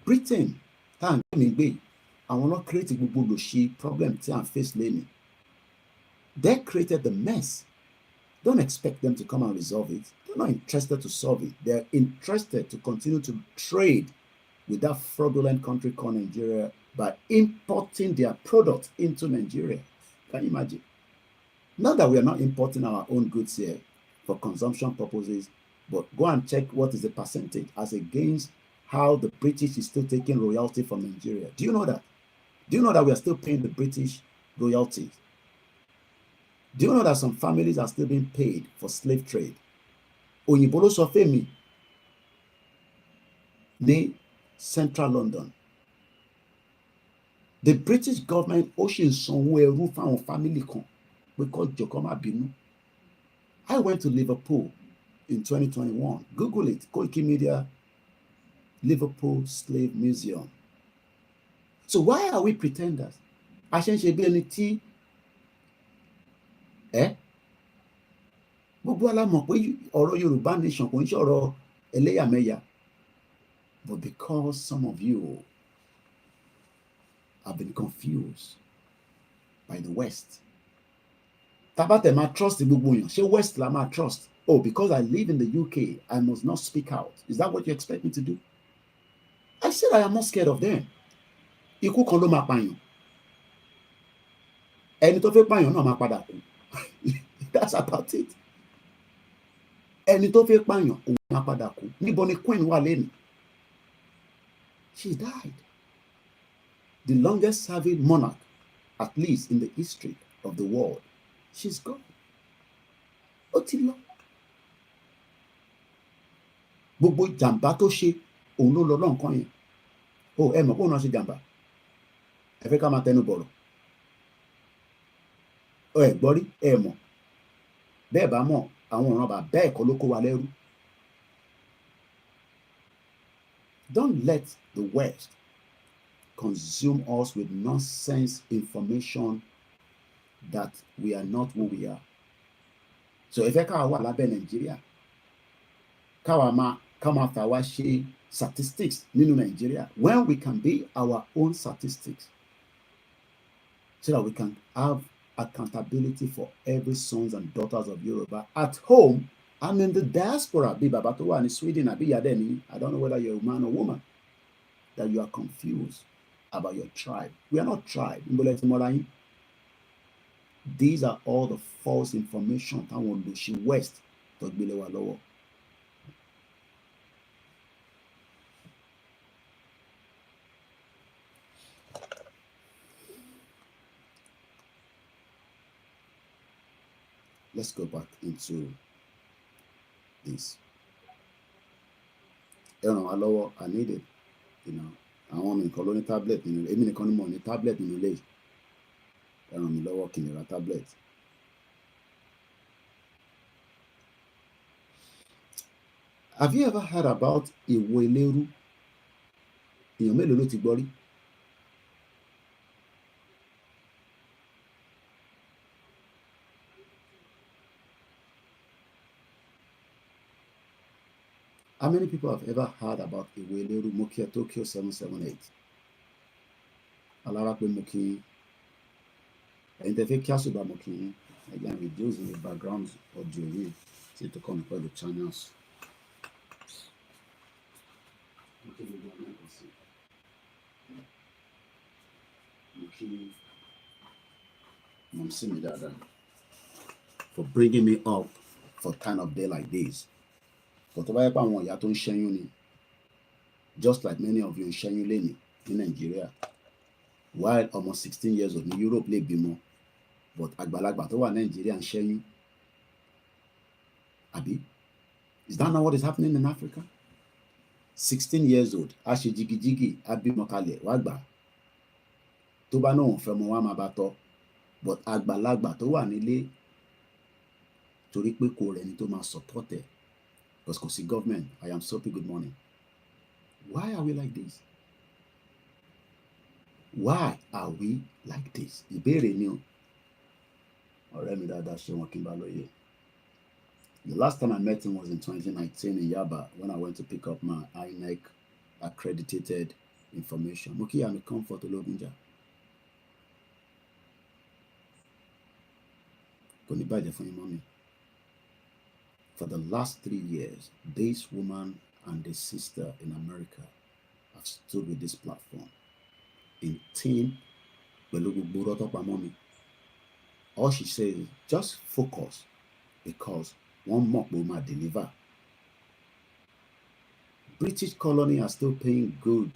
Britain, I will not create a problem and face learning. They created the mess. Don't expect them to come and resolve it. They're not interested to solve it. They're interested to continue to trade with that fraudulent country called Nigeria by importing their product into Nigeria. Can you imagine? Not that we are not importing our own goods here for consumption purposes, but go and check what is the percentage as against how the British is still taking royalty from Nigeria. Do you know that? Do you know that we are still paying the British royalties? Do you know that some families are still being paid for slave trade? Òyìnbó ló sọ fún mi ní Central London. The British government ó ṣì ń sanwó ẹrú fáwọn family kan pé kó jọ̀ọ́ má bínú. I went to Liverpool in 2021. Google it, Koikimedia, Liverpool Slave Museum. So why are we pretenders? A ṣe ń ṣe bí ẹni tí gbogbo ala mọ̀ pé ọ̀rọ̀ Yorùbá nation kò ń ṣe ọ̀rọ̀ ẹlẹ́yàmẹ̀yà. But because some of you have been confused by the West. Tabate ma trust gbogbo èèyàn, ṣé West la ma trust? Oh, because I live in the UK, I must not speak out. Is that what you expect me to do? I said I am not scared of them. Ikú kan ló máa pààyàn. Ẹni tó fẹ́ pààyàn náà máa padà kú. That's about it. Ẹni tó fẹ́ pààyàn òun máa padà kú. Níbo ni Queen wà lẹ́nu? She died. The longest serving monarch, at least in the history of the world. She's gone. Ó ti lọ. Gbogbo jàǹbá tó ṣe òun ló lọ lọ́nkàn yẹn. Oh, ẹ mọ̀ pé òun náà ṣe jàǹbá. Ẹ fẹ́ ká máa tẹnu bọ̀rọ̀. Ẹ gbọ́ rí, ẹ mọ̀. Bẹ́ẹ̀ bá mọ̀, àwọn ọ̀ràn bàbá ẹ̀kọ́ ló kó wa lẹ́rú. Don't let the West consume us with nonsense information that we are not who we are. So ẹ fẹ́ káwa wà lábẹ́ Nàìjíríà. Ká máa fà wá ṣe statistics nínú Nàìjíríà when we can be our own statistics so that we can have accountability for every sons and daughters of Yoruba at home and in the diaspora. Bí bàbá tó wà ní Sweden àbí ìyá dẹ̀ ní, I don't know whether you're a man or woman, that you are confused about your tribe. We are not tribe. These are all the false information táwọn olùṣí West tó gbélé wa lọ́wọ́. Let's go back into this. I need it, àwọn mi nìkan ló ní tablet nínú èmi nìkan ni mo ní tablet nínú ilé. Ẹ ràn mí lọ́wọ́ kí n lè ra tablet. Have you ever heard about èwo eléru? Èèyàn mélòó ló ti gbọ́ rí? How many people have ever heard about èwo eléru? Mo kí ẹ Tokyo 778. Alára pé mo kí ẹ̀yin tẹ́ fẹ́ kí àṣùbà mo kí yín. Again, reduce the background audio yìí tí tó kọ́ mi pẹ̀lú channels. Mom, me dada for bringing me up for kind of day like this. But tó bá yẹ pé àwọn ìyá tó ń ṣẹ́yún ni, just like many of you ń ṣẹ́yún lẹ́nìí ní Nàìjíríà, while almost 16 years old ní Europe lè bímọ, but àgbàlagbà tó wà Nàìjíríà ń ṣẹ́yún. Àbí? Is that not what is happening in Africa? 16 years old, a ṣe jigijigi, a bímọ kalẹ̀, wá gbà. Tó bá náà ń fẹ́ mọ wá máa bá tọ́, but àgbàlagbà tó wà nílé torí pé kò rẹni tó máa support ẹ̀, because kò sí government. I am Sophie, good morning. Why are we like this? Why are we like this? Ìbéèrè ni o. Ọ̀rẹ́ mi dáadáa ṣe wọn kí n bá lóye. The last time I met him was in 2019 in Yaba when I went to pick up my INEC accredited information. Mo kí àmì comfort ológunjà. Kò ní bàjẹ́ fún yín mọ́mì. For the last 3 years, this woman and this sister in America have stood with this platform in team. All she says is just focus because one more will deliver. British colony are still paying good.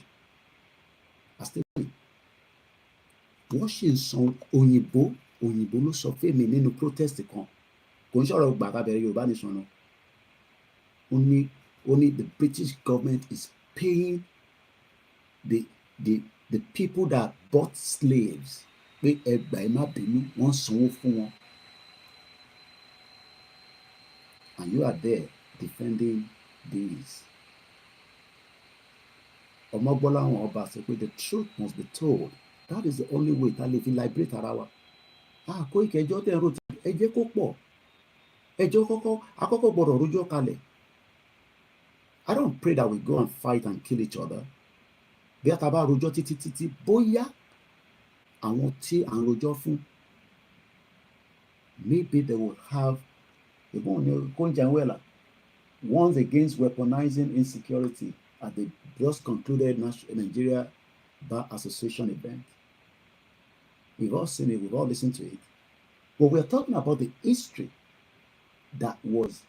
Are still paying. Washing some òyìnbó ló sọ fún mi nínú protest kan. Kò ń sọ̀rọ̀ gbàgbà bẹ̀rẹ̀ Yorùbá nation náà. Only the British government is paying the people that bought slaves. Pé ẹgbà ẹ má bínú, wọ́n sanwó fún wọn. And you are there defending these. Ọmọgbọ́lá àwọn ọba sọ pé the truth must be told. That is the only way tá lè fi liberate ara wa. Koiki ẹjọ́ tẹ̀ ń rò tí ẹ jẹ́ kó pọ̀. Ẹjọ́ àkọ́kọ́ gbọ́dọ̀ rojọ́ kalẹ̀. I don't pray that we go and fight and kill each other. Bí a ta bá rojọ́ títí bóyá àwọn tí à ń rojọ́ fún, maybe they will have ones against weaponizing insecurity at the just concluded Nigeria Bar Association event. We've all seen it, we've all listened to it. But we're talking about the history that was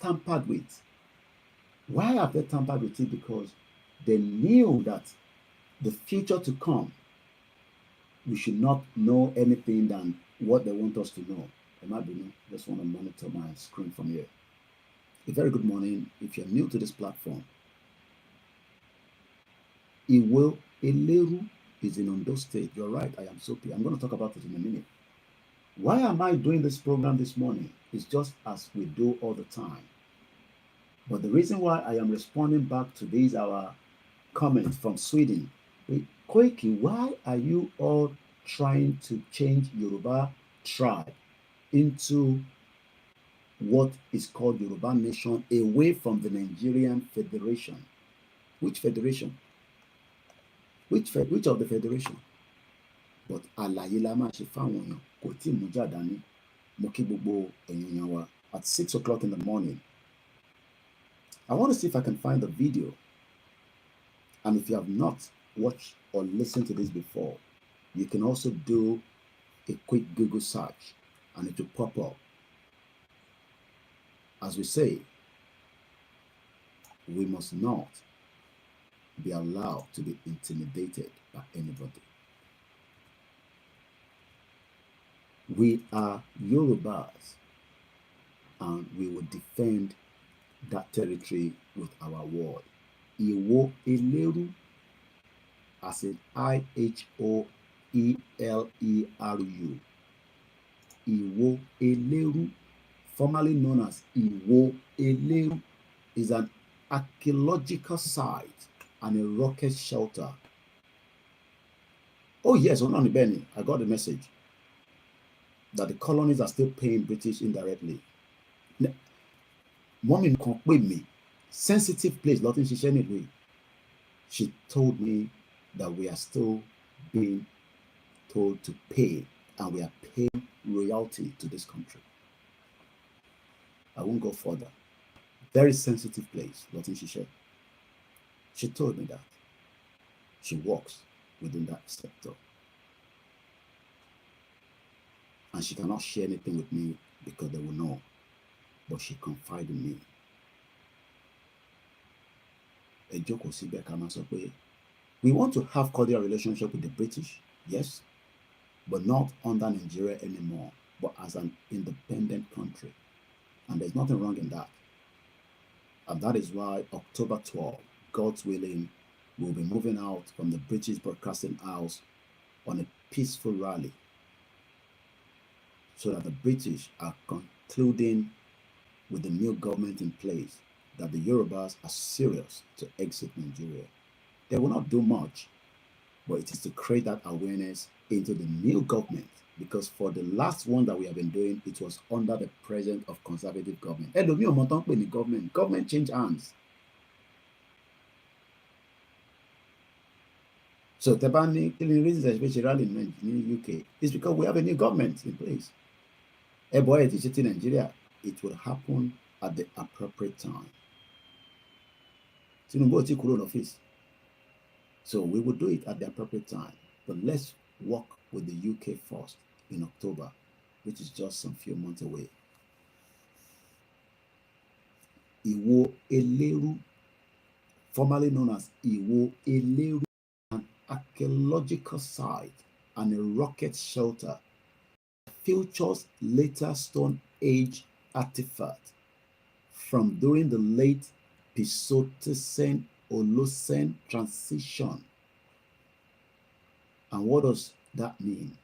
tampered with. Why have they tampered with it? Because they knew that the future to come, we should not know anything than what they want us to know. I just want to monitor my screen from here. A very good morning. If you're new to this platform, Iwo Eleru is in Ondo State. You're right, I am Sophie. I'm going to talk about it in a minute. Why am I doing this program this morning? It's just as we do all the time. But the reason why I am responding back to these our comments from Sweden, Koiki, why are you all trying to change Yoruba tribe into what is called Yoruba Nation away from the Nigerian Federation? Which federation? Which of the federation? But àlàyé la máa ṣe fáwọn èèyàn kò tí mú jàdání mo kí gbogbo èèyàn wa at 6 o'clock in the morning. I want to see if I can find the video. And if you have not watched or listened to this before, you can also do a quick Google search and it will pop up. As we say, we must not be allowed to be intimidated by anybody. We are Yorubas and we will defend that territory with our word. Iwo Eleru as in Ihoeleru. Iwo Eleru, formerly known as Iwo Eleru, is an archaeological site and a rocket shelter. Oh yes, on Benny, I got the message that the colonies are still paying British indirectly. Mommy kan pè mí, sensitive place, nothing she shared with. She told me that we are still being told to pay, and we are paying royalty to this country. I won't go further. Very sensitive place, nothing she shared. She told me that she works within that sector, and she cannot share anything with me because they will know, but she confided in me. We want to have cordial relationship with the British, yes, but not under Nigeria anymore, but as an independent country. And there's nothing wrong in that. And that is why October 12, God's willing, we'll be moving out from the British Broadcasting House on a peaceful rally, so that the British are concluding with the new government in place that the Yorubas are serious to exit Nigeria. They will not do much, but it is to create that awareness into the new government, because for the last one that we have been doing, it was under the presence of conservative government. Government changed hands. So Tebani killing reasons, especially in the UK, is because we have a new government in place. Boy, it is in Nigeria. It will happen at the appropriate time. So we will do it at the appropriate time. But let's work with the UK first in October, which is just some few months away. Iwo Eleru, formerly known as Iwo Eleru, an archaeological site and a rocket shelter, features later Stone Age artifacts from during the late Pleistocene Holocene transition. And what does that mean?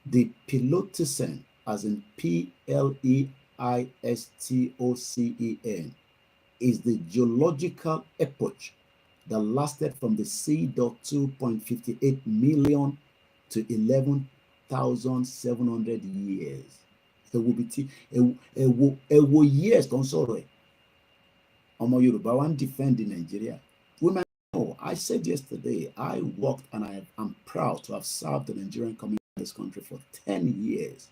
The Pleistocene, as in Pleistocene, is the geological epoch that lasted from the C.2.58 million to 11,700 years. There will be years don't sorry. Omo Yoruba one defend in Nigeria. Women, oh, I said yesterday, I worked and I am proud to have served the Nigerian community in this country for 10 years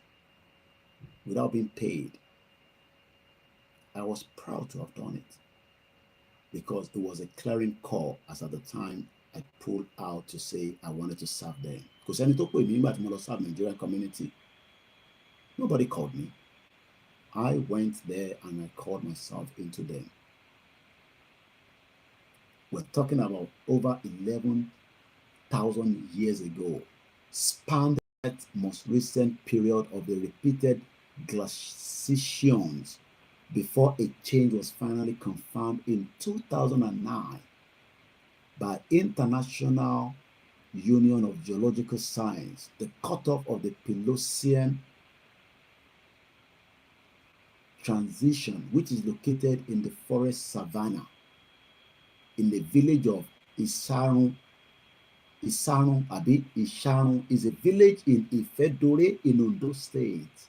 without being paid. I was proud to have done it because it was a clearing call, as at the time I pulled out to say I wanted to serve them. Because any talk with me about the Nigerian community, nobody called me. I went there and I called myself into them. We're talking about over 11,000 years ago, spanned that most recent period of the repeated glaciations before a change was finally confirmed in 2009 by International Union of Geological Science, the cutoff of the Pleistocene transition, which is located in the forest savanna in the village of Isarun. Isarun is a village in Ifedore in Ondo State.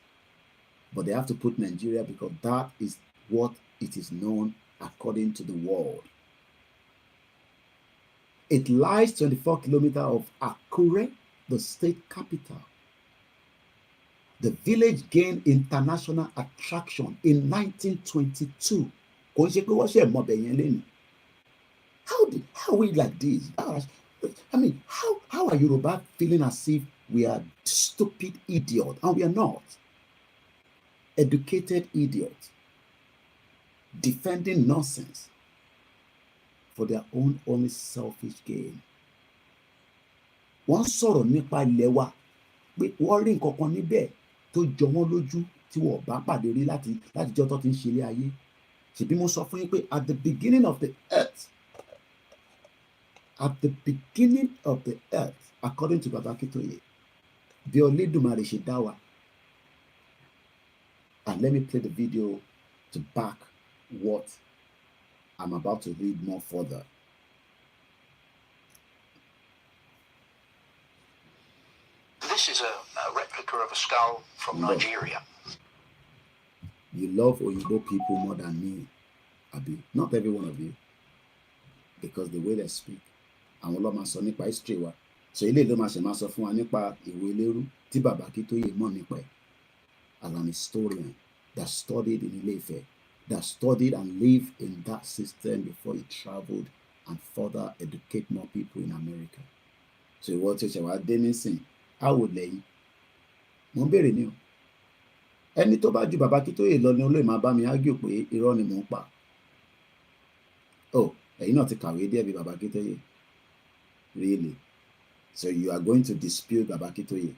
But they have to put Nigeria because that is what it is known according to the world. It lies 24 kilometers of Akure, the state capital. The village gained international attraction in 1922. How are we like this? I mean, how are Yoruba feeling as if we are stupid idiots, and we are not? Educated idiots defending nonsense for their own only selfish gain. Wọ́n sọ̀rọ̀ nípa ilẹ̀ wa pé wọ́n rí nǹkan kan níbẹ̀ tó jọ wọ́n lójú tí wọ́n bá pàdé rí láti jọ́ tó ti ń ṣe ilé ayé. Ṣèbí mo sọ fún yín pé at the beginning of the earth, At the beginning of the earth, according to Baba Kitoye, bí Olódùmarè ṣe dá wa. And let me play the video to back what I'm about to read more further. This is a replica of a skull from Nigeria. You love Oyibo people more than me, Abi. Not every one of you. Because the way they speak. Àwọn ló máa sọ nípa history wa. So ilé ló máa ṣe máa sọ fún wa nípa ìwé Ìlérú tí Baba Kitoye mọ̀ nípa ẹ̀. As an historian that studied in Ile-Ife, that studied and lived in that system before he traveled and further educate more people in America. So ìwọ tí o ṣe wá dé nísìn, how lẹ́yìn? Mo ń béèrè ni o. Ẹni tó bá ju Baba Kitoye lọ ni olóyè máa bá mi argue pé irọ́ ni mò ń pa. Oh, ẹ̀yin náà ti kàwé díẹ̀ bí Baba Kitoye. Really? So you are going to dispute Baba Kitoye?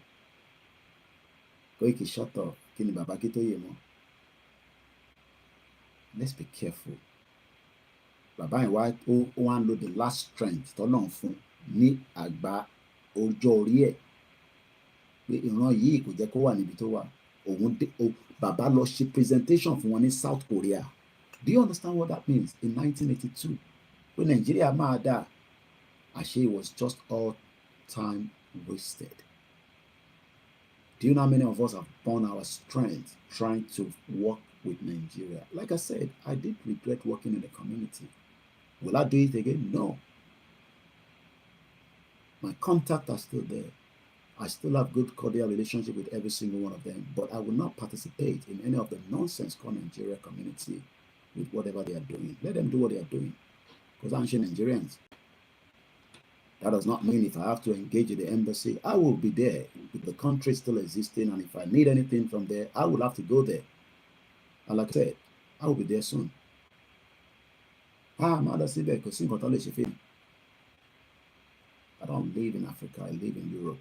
Koiki, shut up. Kí ni Baba Kitoye mọ̀? Let's be careful. Bàbá yẹn wá ń lo the last strength tọ́lọ́run fún ní àgbà ọjọ́ orí ẹ̀ pé ìran yìí kò jẹ́ kó wà níbi tó wà. Bàbá lọ ṣe presentation fún wọn ní South Korea. Do you understand what that means? In 1982, pé Nàìjíríà máa dà. Àṣé it was just all time wasted. Do you know how many of us have borne our strength trying to work with Nigeria? Like I said, I did regret working in the community. Will I do it again? No. My contacts are still there. I still have good cordial relationship with every single one of them, but I will not participate in any of the nonsense called Nigeria community with whatever they are doing. Let them do what they are doing, because I'm Nigerians. That does not mean if I have to engage in the embassy, I will be there with the country still existing, and if I need anything from there, I will have to go there. And like I said, I will be there soon. I don't live in Africa, I live in Europe,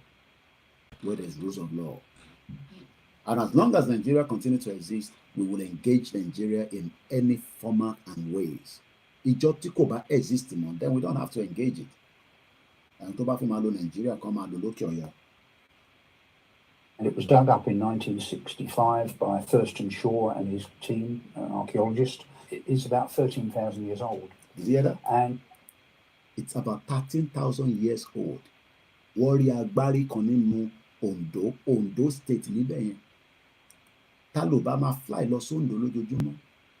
where there's rules of law. And as long as Nigeria continues to exist, we will engage Nigeria in any format and ways. Ìjọ tí kò bá exist mọ́, then we don't have to engage it. And tó bá fi máa lo Nigeria kan máa lo lókè ọ̀yà. And it was dug up in 1965 by Thurston Shaw and his team, an archaeologist. It is about 13,000 years old. Did you hear that? And it's about 13,000 years old. Wọ́n rí agbárí kan nínú Ondo state níbẹ̀ yẹn. Ta ló bá máa fly lọ sí Ondo lójoojúmọ́?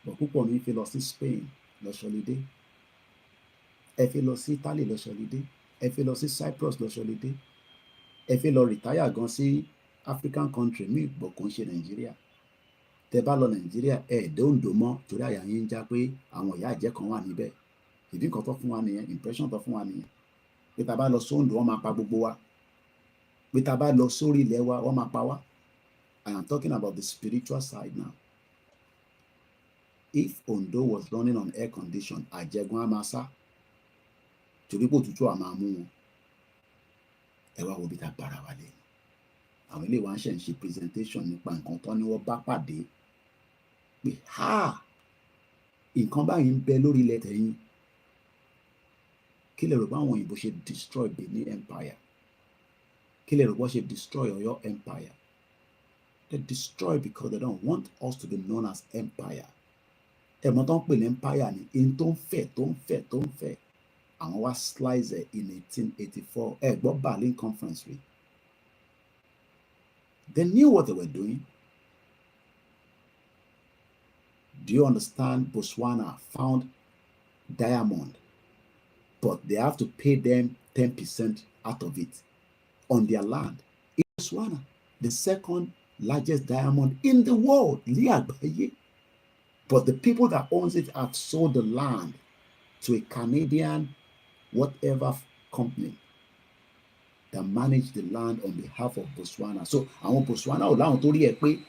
Bọ̀ púpọ̀ ní fi lọ sí Spain lọ ṣọlidé. Ẹ fi lọ sí Italy lọ ṣọlidé. Ẹ fi lọ sí Cyprus lọ ṣọlidé. Ẹ fi lọ retire gan sí African country míì gbọ̀ kàn ṣe Nàìjíríà. Tẹ bá lọ Nàìjíríà dé Ondo mọ́ torí àyà yín ń já pé àwọn ìyá àjẹ́ kan wà níbẹ̀. Ìdí nǹkan tó fún wa nìyẹn, impression tó fún wa nìyẹn. Pé tá bá lọ sí Ondo wọ́n máa pa gbogbo wa. Pé tá bá lọ sórí ilẹ̀ wa wọ́n máa pa wá. I am talking about the spiritual side now. If Ondo was running on air condition, àjẹgún á máa sá. Torí pé òtútù á máa mú wọn. Ẹ wá wo bí tá bára wa lé. Àwọn ilé wa ń ṣe presentation nípa nǹkan tó ní wọ́n bá pàdé. Pé nǹkan báyìí ń bẹ lórí ilẹ̀ tẹ̀yìn. Kí lè rò pé àwọn òyìnbó ṣe destroy Benin Empire? Kí lè rò pé wọ́n ṣe destroy Ọ̀yọ́ Empire? They destroy because they don't want us to be known as empire. Ẹ̀mọ́ tó ń pè ní empire ni in tó ń fẹ̀. Àwọn wá slice it in 1884. Gbọ́ Berlin Conference rí. They knew what they were doing. Do you understand? Botswana found diamond, but they have to pay them 10% out of it on their land. In Botswana, the second largest diamond in the world, but the people that owns it have sold the land to a Canadian whatever company that manage the land on behalf of Botswana. So àwọn Botswana ò láwọn tó rí ẹ pé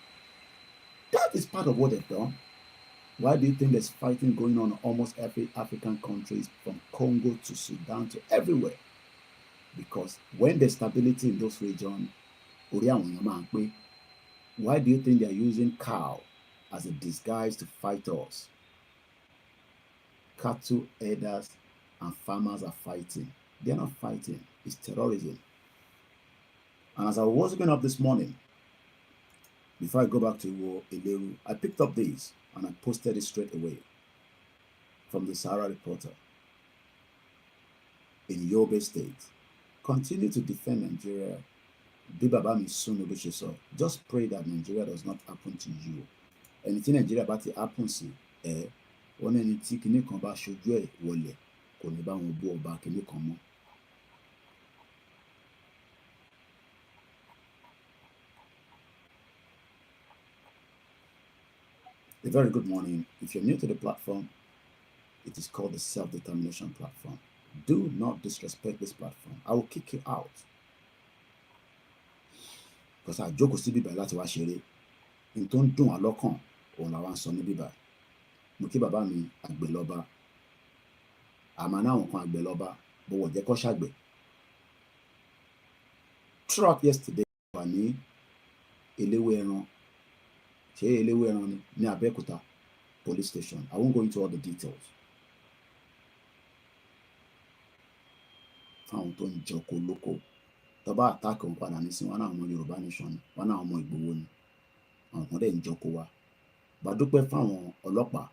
that is part of what they've done. Why do you think there's fighting going on in almost every African countries, from Congo to Sudan to everywhere? Because when there's stability in those regions, why do you think they're using cow as a disguise to fight us? Cattle herders and farmers are fighting They are not fighting. It's terrorism. And as I was waking up this morning, before I go back to Eleru, I picked up this and I posted it straight away from the Sahara Reporter. In Yobe State, continue to defend Nigeria. Just pray that Nigeria does not happen to you. Anything Nigeria about to happen to one anything kìíní kan bá ṣojú ẹ̀ wọlẹ̀ kò ní bá wọn bú ọba kìíní kan mọ́. A very good morning. If you're new to the platform, it is called the Self-Determination Platform. Do not disrespect this platform. I will kick you out. Because I jókòó sí bíbá láti wá ṣeré. In tó ń dùn wá lọ́kàn, òun làwa ń sọ ní bíbá. Mo kí bàbá mi àgbẹ̀ lọ́ba. Àmọ́ náwọn kan àgbẹ̀ lọ́ba, bó wọ̀ jẹ́ kó ṣàgbẹ̀. Truck yesterday wà ní eléwé ẹran. Ṣé eléwé ẹran ni ní Abẹ́òkúta police station? I won't go into all the details. Fáwọn tó ń jẹ oko lóko. Tọ́ba àtàkì òun padà nísìn wọn náà ọmọ Yorùbá nation ni, wọn náà ọmọ Ìgbòho ni. Àwọn kan dẹ̀ ń jọko wa. Bá dúpẹ́ fáwọn ọlọ́pàá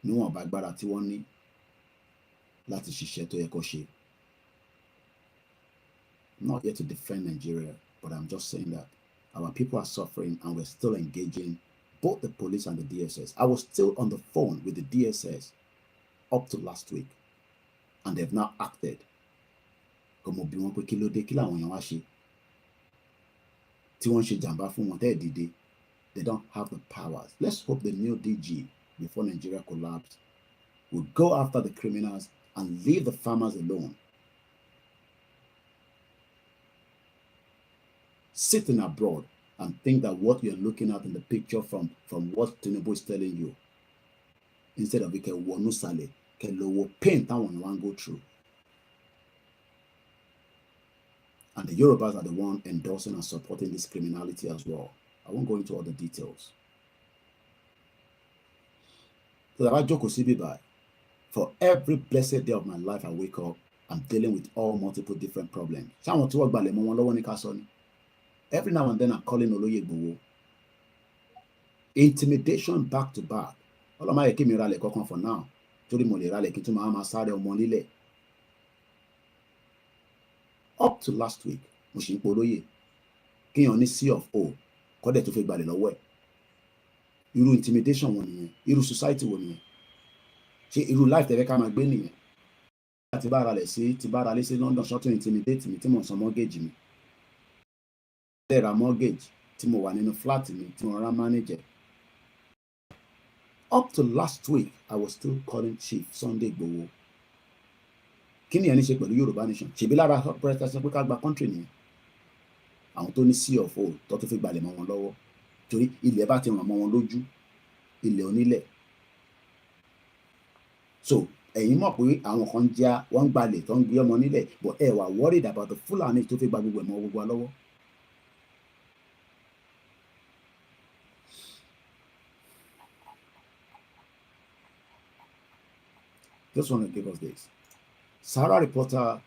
níwọ̀nba agbára tí wọ́n ní láti ṣiṣẹ́ tó yẹ kó ṣe. I'm not here to defend Nigeria, but I'm just saying that our people are suffering and we're still engaging both the police and the DSS. I was still on the phone with the DSS up to last week, and they've now acted. Como bí wọ́n pé kí ló dé kí làwọn èèyàn wá ṣe tí wọ́n ṣe jàǹbá fún wọn tẹ́ẹ̀ dìde. They don't have the powers. Let's hope the new DG, before Nigeria collapsed, will go after the criminals and leave the farmers alone. Sitting abroad and think that what you're looking at in the picture from what Tinubu is telling you, instead of it can wonusale, can lower pain that one go through. And the Yorubas are the one endorsing and supporting this criminality as well. I won't go into all the details. So that I joke with for every blessed day of my life, I wake up, I'm dealing with all multiple different problems. Every now and then I'm calling Oloyegbowo. Intimidation back to back. All of my rale kokan for now. Tori mo le rale ki tun ma sare omo nile. Up to last week, mo ṣì ń polóyè. Kíyàn ní C of O, kọ́dẹ̀ tó fẹ́ gbalẹ̀ lọ́wọ́ ẹ̀. Irú intimidation wo nìyẹn? Irú society wo nìyẹn? Ṣé irú life tẹ́fẹ́ ká máa gbé nìyẹn? Ti bá ara lé sí London ṣọ́tún intimidate mi tí mo san mortgage mi. Ra mortgage tí mo wà nínú flat mi tí mo rán manager. Up to last week, I was still calling Chief Sunday Igboho. Kí ni ẹni ṣe pẹ̀lú Yorùbá nation? Ṣèbí lára protest sọ pé ká gba country nìyẹn. Àwọn tó ní C of O tó fi gbalẹ̀ mọ́ wọn lọ́wọ́. Torí ilẹ̀ bá ti ràn mọ́ wọn lójú. Ilẹ̀ onílẹ̀. So ẹ̀yin mọ̀ pé àwọn kan já wọ́n gbalẹ̀ tó ń gbé ọmọ nílẹ̀, but ẹ wà worried about the Fulani tó fi gba gbogbo ẹ̀mọ́ gbogbo wa lọ́wọ́. Just want to give us this. Sahara Reporter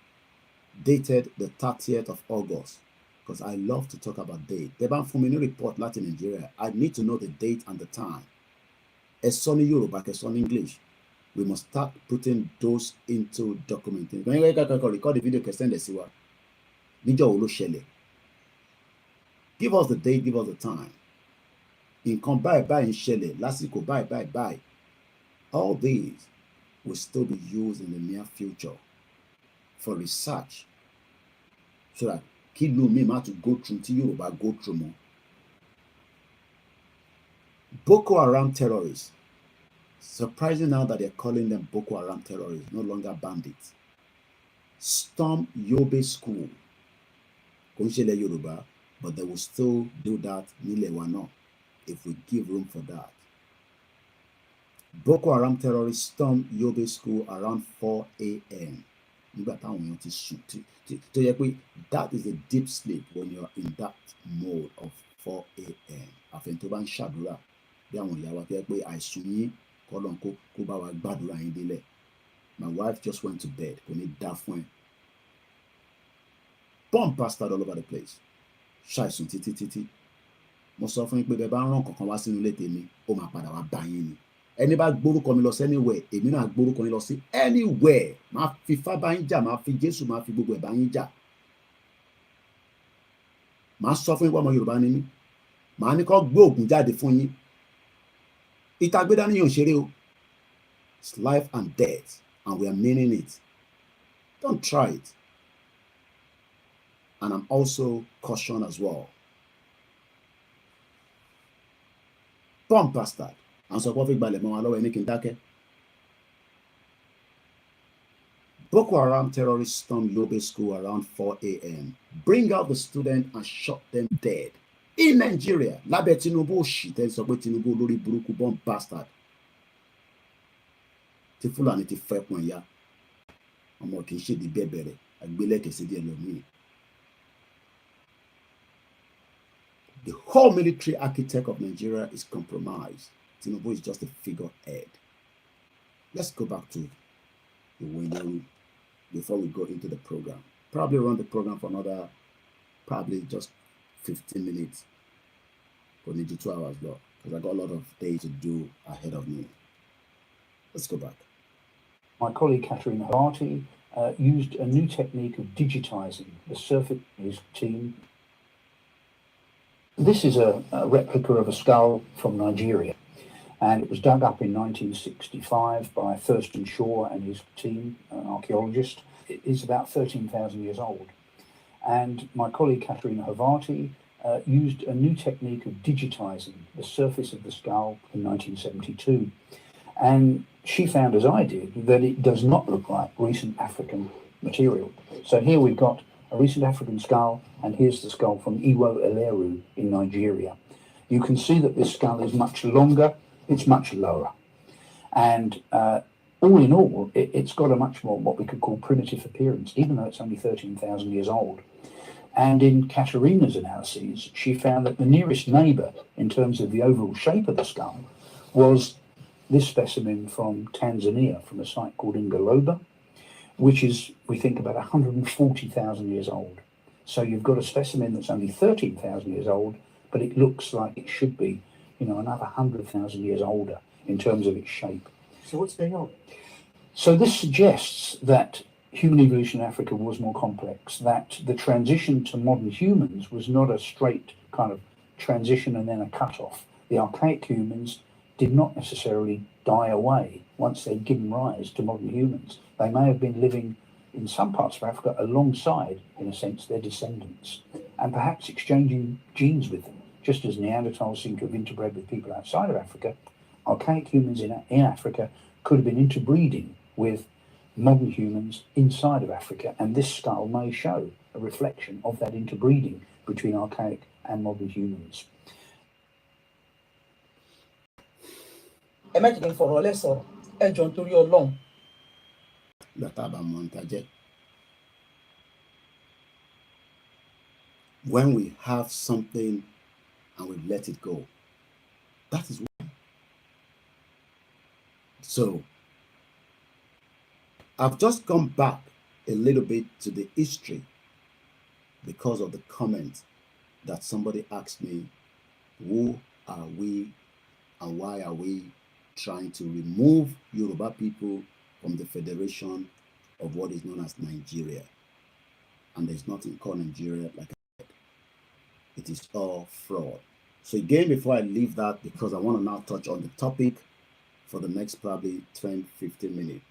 dated the 30th of August, because I love to talk about date. They ban for me no report Latin Nigeria. I need to know the date and the time. A sunny Yoruba, a sunny English. We must start putting those into documenting. When you record the video, can send us what. Give us the date, give us the time. In come by in Shelley, Lasico by. All these will still be used in the near future for research, so that kids may have to go through to Yoruba go through more. Boko Haram terrorists. Surprising now that they're calling them Boko Haram terrorists, no longer bandits. Storm Yobe school. Konshele Yoruba, but they will still do that Nilewano if we give room for that. Boko Haram terrorists stormed Yobe school around 4 a.m. That is a deep sleep when you're in that mode of 4 a.m. Àfẹntóbá ń ṣàdúrà bí àwọn ìyá wa fẹ́ pé àìsùn yín kọ́lọ́n kó bá wa gbàdúrà yín délẹ̀. My wife just went to bed. We need that phone. Bomb bastard all over the place. Ṣàìsùn títí. Mo sọ fún yín pé bẹ́ẹ̀ bá rán kankan wá sínú ilé tèmi, ó máa padà wá bá yín ni. Ẹni bá gbórúkọ mi lọ sí anywhere, èmi náà gbórúkọ yín lọ sí anywhere. Máa fi Ifá bá yín jà, máa fi Jésù, máa fi gbogbo ẹ̀ bá yín jà. Màá sọ fún yín pé ọmọ Yorùbá ni mí. Màá ní kó gbé ògùn jáde fún yín. Ìta gbé dání yóò ṣeré o. It's life and death, and we are meaning it. Don't try it. And I'm also cautioned as well. Bomb bastard. And so what balẹ̀ mọ́ wa lọ́wọ́ ẹni kí n dákẹ́. Boko Haram terrorists stormed Yobe school around 4 a.m. Bring out the student and shot them dead. In Nigeria, lábẹ́ Tinubu òṣì tẹ́ sọ pé Tinubu olórí burúkú bomb bastard. Tí Fúlàní ti fẹ́ pọ̀n ya. Ọmọ kì í ṣe di bẹ́ẹ̀ bẹ̀rẹ̀. Àgbélẹ̀kẹ̀ sí díẹ̀ lómi. The whole military architect of Nigeria is compromised. Tinubu is just a figurehead. Let's go back to the window before we go into the program. Probably run the program for another, probably just 15 minutes. We'll need you 2 hours though, because I got a lot of things to do ahead of me. Let's go back. My colleague Catherine Harty used a new technique of digitizing the surface of his team. This is a replica of a skull from Nigeria, and it was dug up in 1965 by Thurston Shaw and his team, an archaeologist. It is about 13,000 years old. And my colleague Catherine Havarti used a new technique of digitizing the surface of the skull in 1972. And she found, as I did, that it does not look like recent African material. So here we've got a recent African skull, and here's the skull from Iwo Eleru in Nigeria. You can see that this skull is much longer, it's much lower. And all in all, it's got a much more what we could call primitive appearance, even though it's only 13,000 years old. And in Katerina's analyses, she found that the nearest neighbour, in terms of the overall shape of the skull, was this specimen from Tanzania, from a site called Ngaloba, which is, we think, about 140,000 years old. So you've got a specimen that's only 13,000 years old, but it looks like it should be, another 100,000 years older in terms of its shape. So what's going on? So this suggests that human evolution in Africa was more complex, that the transition to modern humans was not a straight kind of transition and then a cut-off. The archaic humans did not necessarily die away once they'd given rise to modern humans. They may have been living in some parts of Africa alongside, in a sense, their descendants, and perhaps exchanging genes with them. Just as Neanderthals seem to have interbred with people outside of Africa, archaic humans in Africa could have been interbreeding with modern humans inside of Africa, and this skull may show a reflection of that interbreeding between archaic and modern humans. Ẹ má jẹ́ kí n fọ̀rọ̀ lẹ́ sọ̀rọ̀, ẹ jọ̀ọ́ nítorí Ọlọ́run. When we have something and we let it go, that is why. So I've just gone back a little bit to the history because of the comment that somebody asked me, who are we and why are we trying to remove Yoruba people from the federation of what is known as Nigeria? And there's nothing called Nigeria like I said. It is all fraud. So again, before I leave that, because I want to now touch on the topic for the next probably 10-15 minutes.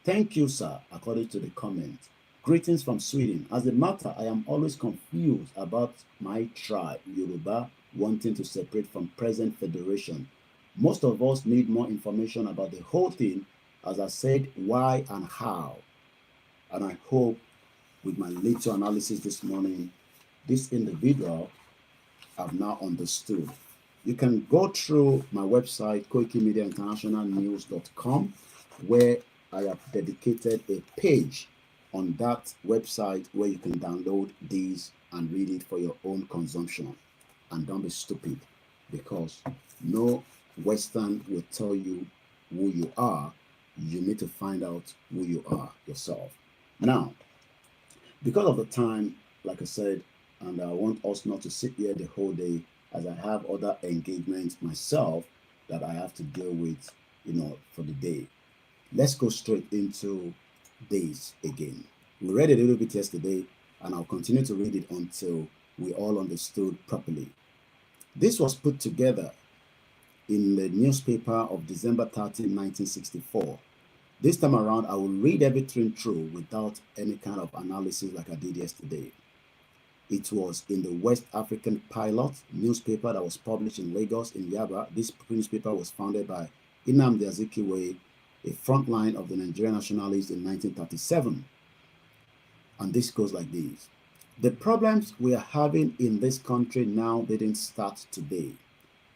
Thank you, sir, according to the comment. Greetings from Sweden. As a matter, I am always confused about my tribe, Yoruba, wanting to separate from present federation. Most of us need more information about the whole thing, as I said, why and how. And I hope with my little analysis this morning, this individual have now understood. You can go through my website, KoikiMediaInternationalNews.com, where I have dedicated a page on that website where you can download these and read it for your own consumption. And don't be stupid, because no Western will tell you who you are. you need to find out who you are yourself. Now, because of the time, like I said, and I want us not to sit here the whole day, as I have other engagements myself that I have to deal with, for the day. Let's go straight into days again. We read a little bit yesterday, and I'll continue to read it until we all understood properly. This was put together in the newspaper of December 30, 1964. This time around, I will read everything through without any kind of analysis like I did yesterday. It was in the West African Pilot newspaper that was published in Lagos, in Yaba. This newspaper was founded by Nnamdi Azikiwe, a frontline of the Nigerian nationalists in 1937. And this goes like this. The problems we are having in this country now didn't start today.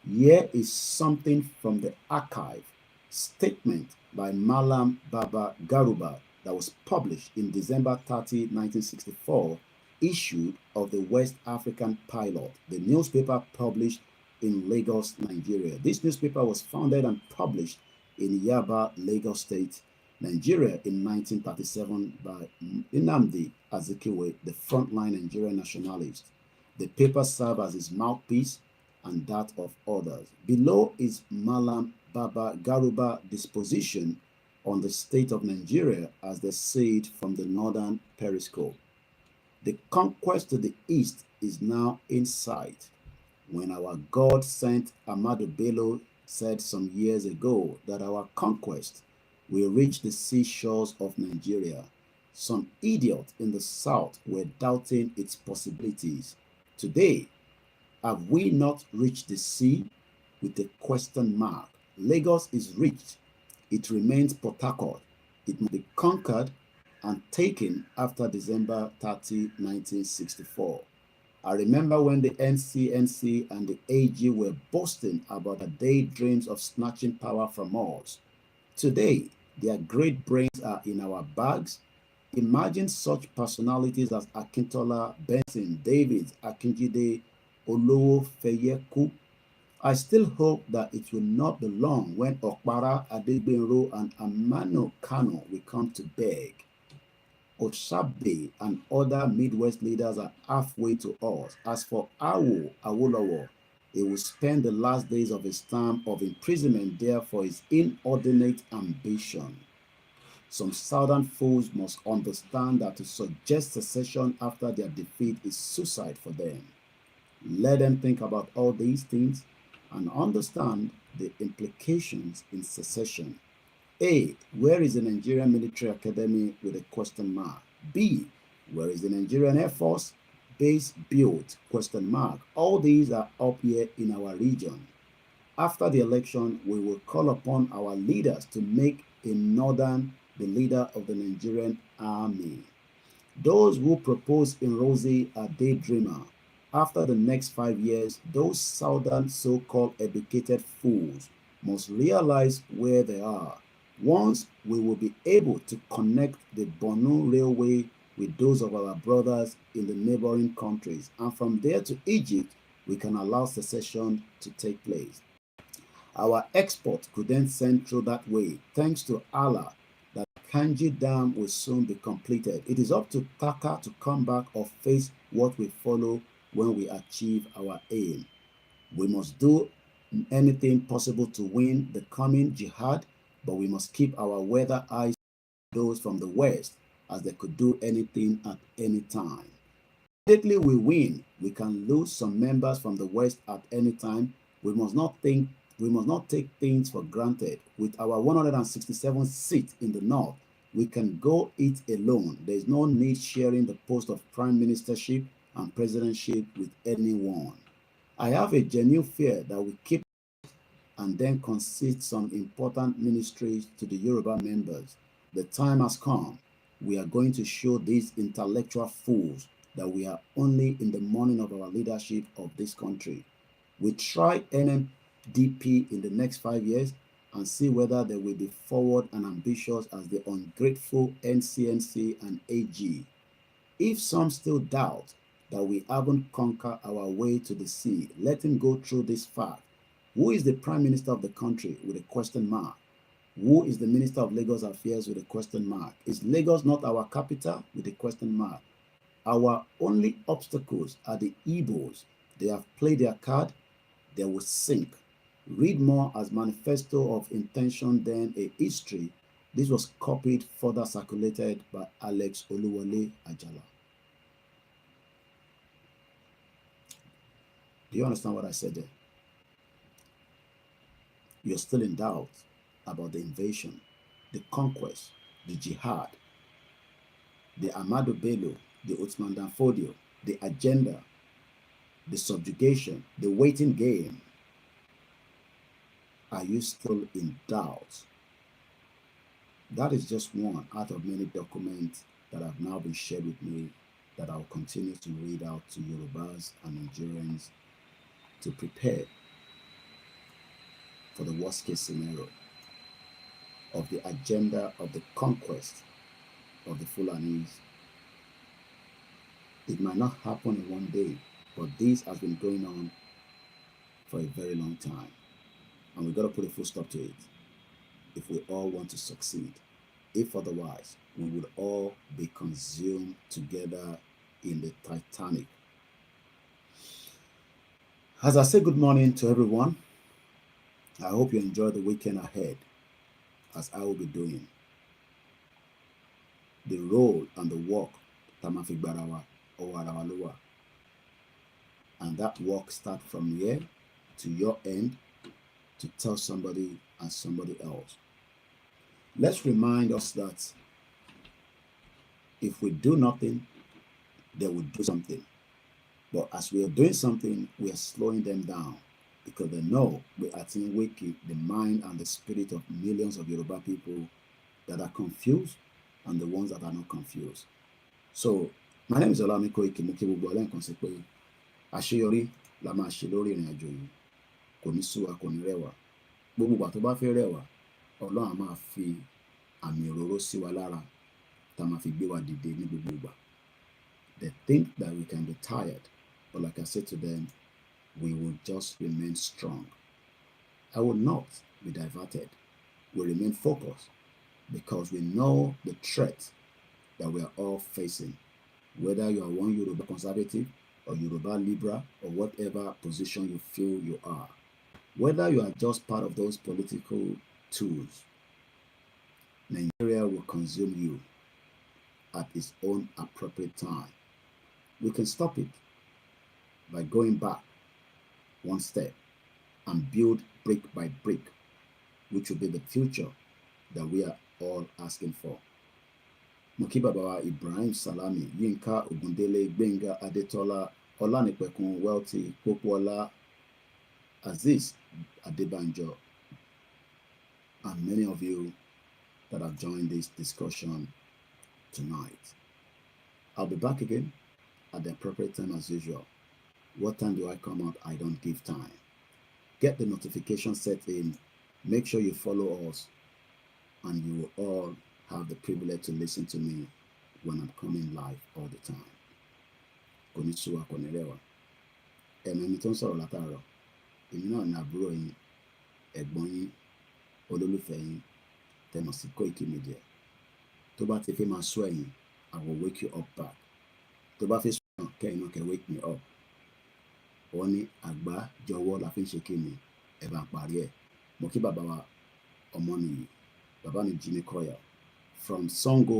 Here is something from the archive statement by Mallam Baba Garuba that was published in December 30, 1964, issued of the West African Pilot, the newspaper published in Lagos, Nigeria. This newspaper was founded and published in Yaba, Lagos State, Nigeria in 1937 by Nnamdi Azikiwe, the frontline Nigerian nationalist. The paper served as his mouthpiece and that of others. Below is Mallam Baba Garuba disposition on the state of Nigeria as they see it from the northern periscope. The conquest to the east is now in sight. When our God sent Ahmadu Bello said some years ago that our conquest will reach the seashores of Nigeria, some idiots in the south were doubting its possibilities. Today, have we not reached the sea? With a question mark. Lagos is reached. It remains Port Harcourt. It must be conquered and taken after December 30, 1964. I remember when the NCNC and the AG were boasting about their daydreams of snatching power from us. Today, their great brains are in our bags. Imagine such personalities as Akintola, Benson, Davids, Akinjide, Olowo Feyeku. I still hope that it will not be long when Okpara, Adegbenro, and Amano Kano will come to beg. Oshabe and other Midwest leaders are halfway to us. As for Awolowo, he will spend the last days of his term of imprisonment there for his inordinate ambition. Some southern fools must understand that to suggest secession after their defeat is suicide for them. Let them think about all these things and understand the implications in secession. A. Where is the Nigerian Military Academy with a question mark? B. Where is the Nigerian Air Force base built? Question mark. All these are up here in our region. After the election, we will call upon our leaders to make a northern the leader of the Nigerian army. Those who propose in Rosy are daydreamer. After the next 5 years, those southern so-called educated fools must realize where they are. Once we will be able to connect the Borno Railway with those of our brothers in the neighboring countries, and from there to Egypt, we can allow secession to take place. Our export could then send through that way, thanks to Allah, that Kanji Dam will soon be completed. It is up to Taka to come back or face what we follow when we achieve our aim. We must do anything possible to win the coming jihad, but we must keep our weather eyes on those from the west, as they could do anything at any time. Immediately we win, we can lose some members from the west at any time. We must not take things for granted. With our 167 seats in the north, we can go it alone. There is no need sharing the post of prime ministership and presidentship with anyone. I have a genuine fear that we keep and then concede some important ministries to the Yoruba members. The time has come. We are going to show these intellectual fools that we are only in the morning of our leadership of this country. We try NMDP in the next 5 years and see whether they will be forward and ambitious as the ungrateful NCNC and AG. If some still doubt that we haven't conquered our way to the sea, let him go through this fact. Who is the prime minister of the country with a question mark? Who is the Minister of Lagos Affairs with a question mark? Is Lagos not our capital with a question mark? Our only obstacles are the Igbos. They have played their card, they will sink. Read more as Manifesto of Intention, then a history. This was copied, further circulated by Alex Oluwole Ajala. Do you understand what I said there? You're still in doubt about the invasion, the conquest, the jihad, the Amado Bello, the Uthman Dan Fodio, the agenda, the subjugation, the waiting game. Are you still in doubt? That is just one out of many documents that have now been shared with me that I'll continue to read out to Yorubas and Nigerians to prepare for the worst case scenario of the agenda of the conquest of the Fulanis. It might not happen in one day, but this has been going on for a very long time. And we've got to put a full stop to it if we all want to succeed. If otherwise, we would all be consumed together in the Titanic. As I say good morning to everyone, I hope you enjoy the weekend ahead, as I will be doing. The role and the work, Tamafi Barawa, Owarawa. And that work starts from here to your end to tell somebody and somebody else. Let's remind us that if we do nothing, they will do something. But as we are doing something, we are slowing them down because they know we are waking the mind and the spirit of millions of Yoruba people that are confused and the ones that are not confused. So, my name is OLAYOMI KOIKI. Àṣeyọrí la máa ṣe lórí ìrìn àjò yìí, kò ní sú wa, kò ní rẹ̀ wá. Gbogbo ìgbà tó bá fẹ́ rẹ̀ wá, Ọlọ́run á máa fi àmì òróró sí wa lára tá a máa fi gbé wa dìde ní gbogbo ìgbà. They think that we can be tired, but like I said to them, we will just remain strong. I will not be diverted. We remain focused because we know the threat that we are all facing. Whether you are one Yoruba conservative or Yoruba liberal or whatever position you feel you are, whether you are just part of those political tools, Nigeria will consume you at its own appropriate time. We can stop it by going back one step and build brick by brick, which will be the future that we are all asking for. Mokibabawa Ibrahim Salami, Yinka Ogundele, Gbenga Adetola, Olanipekun Wealthy, Popola, Aziz Adebanjo, and many of you that have joined this discussion tonight. I'll be back again at the appropriate time as usual. What time do I come out? I don't give time. Get the notification set in. Make sure you follow us, and you will all have the privilege to listen to me when I'm coming live all the time. Konnichiwa, Konerewa. Ẹ̀mí tó ń sọ̀rọ̀ látàárọ̀. Èmi náà ní àbúrò yín, ẹ̀gbọ́n yín, olólùfẹ́ yín, tẹ̀mọ̀ sí Koikimedia. Tó bá ti fẹ́ máa sọ ẹ̀yìn, I will wake you up back. Tó bá fẹ́ sọ kẹ́yìn náà kẹ́ wake me up. Wọ́n ní àgbá jọ̀wọ́ la fi ń ṣe kíni, ẹ bá ń parí ẹ̀. Mo kí bàbá wa Ọmọnìyí, bàbá mi Jimmy Koya, from Sango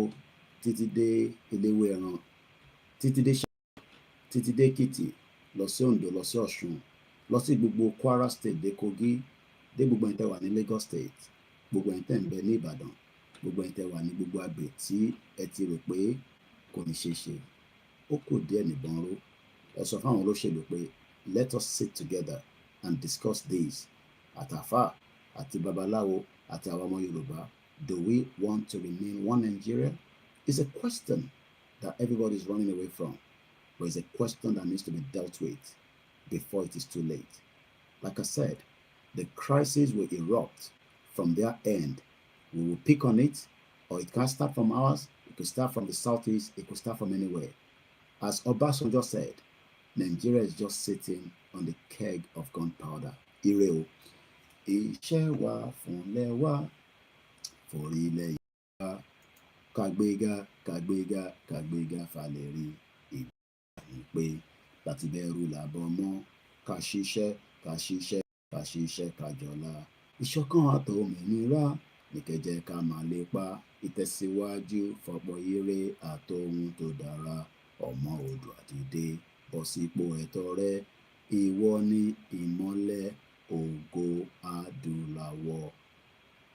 títí dé Eléwé Ẹran, títí dé Ṣàkóso, títí dé Èkìtì, lọ sí Oǹdó, lọ sí Ọ̀ṣun, lọ sí gbogbo Kwara State dé Kogi, dé gbogbo ẹ̀yin tẹ́ wà ní Lagos State, gbogbo ẹ̀yin tẹ́ ń bẹ ní Ìbàdàn, gbogbo ẹ̀yin tẹ́ wà ní gbogbo àgbè tí ẹ ti rò pé kò ní ṣeé ṣe. Ó kù díẹ̀ nìbọn ró. Ẹ sọ fáwọn olóṣèlú pé let us sit together and discuss this. Àtàfà àti babaláwo àti àwọn ọmọ Yorùbá, do we want to remain one Nigeria? It's a question that everybody is running away from, but it's a question that needs to be dealt with before it is too late. Like I said, the crisis will erupt from their end. We will pick on it, or it can start from ours, it could start from the southeast, it could start from anywhere. As Obasanjo said, Nigeria is just sitting on the keg of gunpowder. Ire o, iṣẹ́ wa fúnlẹ̀ wa, forílẹ̀ Yorùbá kàgbéga falẹ̀ rí ìgbà ní pé láti bẹ̀rù làbọ̀ mọ́ ká ṣiṣẹ́ kájọlá ìṣọ̀kan àtòmìnira nìkẹ́jẹ́ ká máa lépa ìtẹ̀síwájú fọ̀pọ̀ ire àtòhun tó dára ọmọ Oòduà dìde bọ́ sípò ẹ̀tọ́ rẹ ìwọ ni ìmọ́lẹ̀ ògo adúláwọ̀.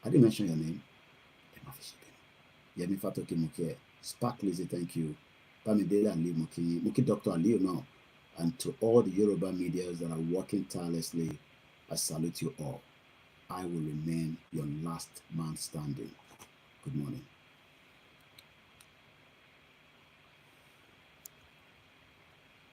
I didn't mention your name. Yemi Fatoki Mukie, Spark Lizzy, thank you. Bamidele Ali Muki Dr. Aliyu now. And to all the Yoruba medias that are working tirelessly, I salute you all. I will remain your last man standing. Good morning.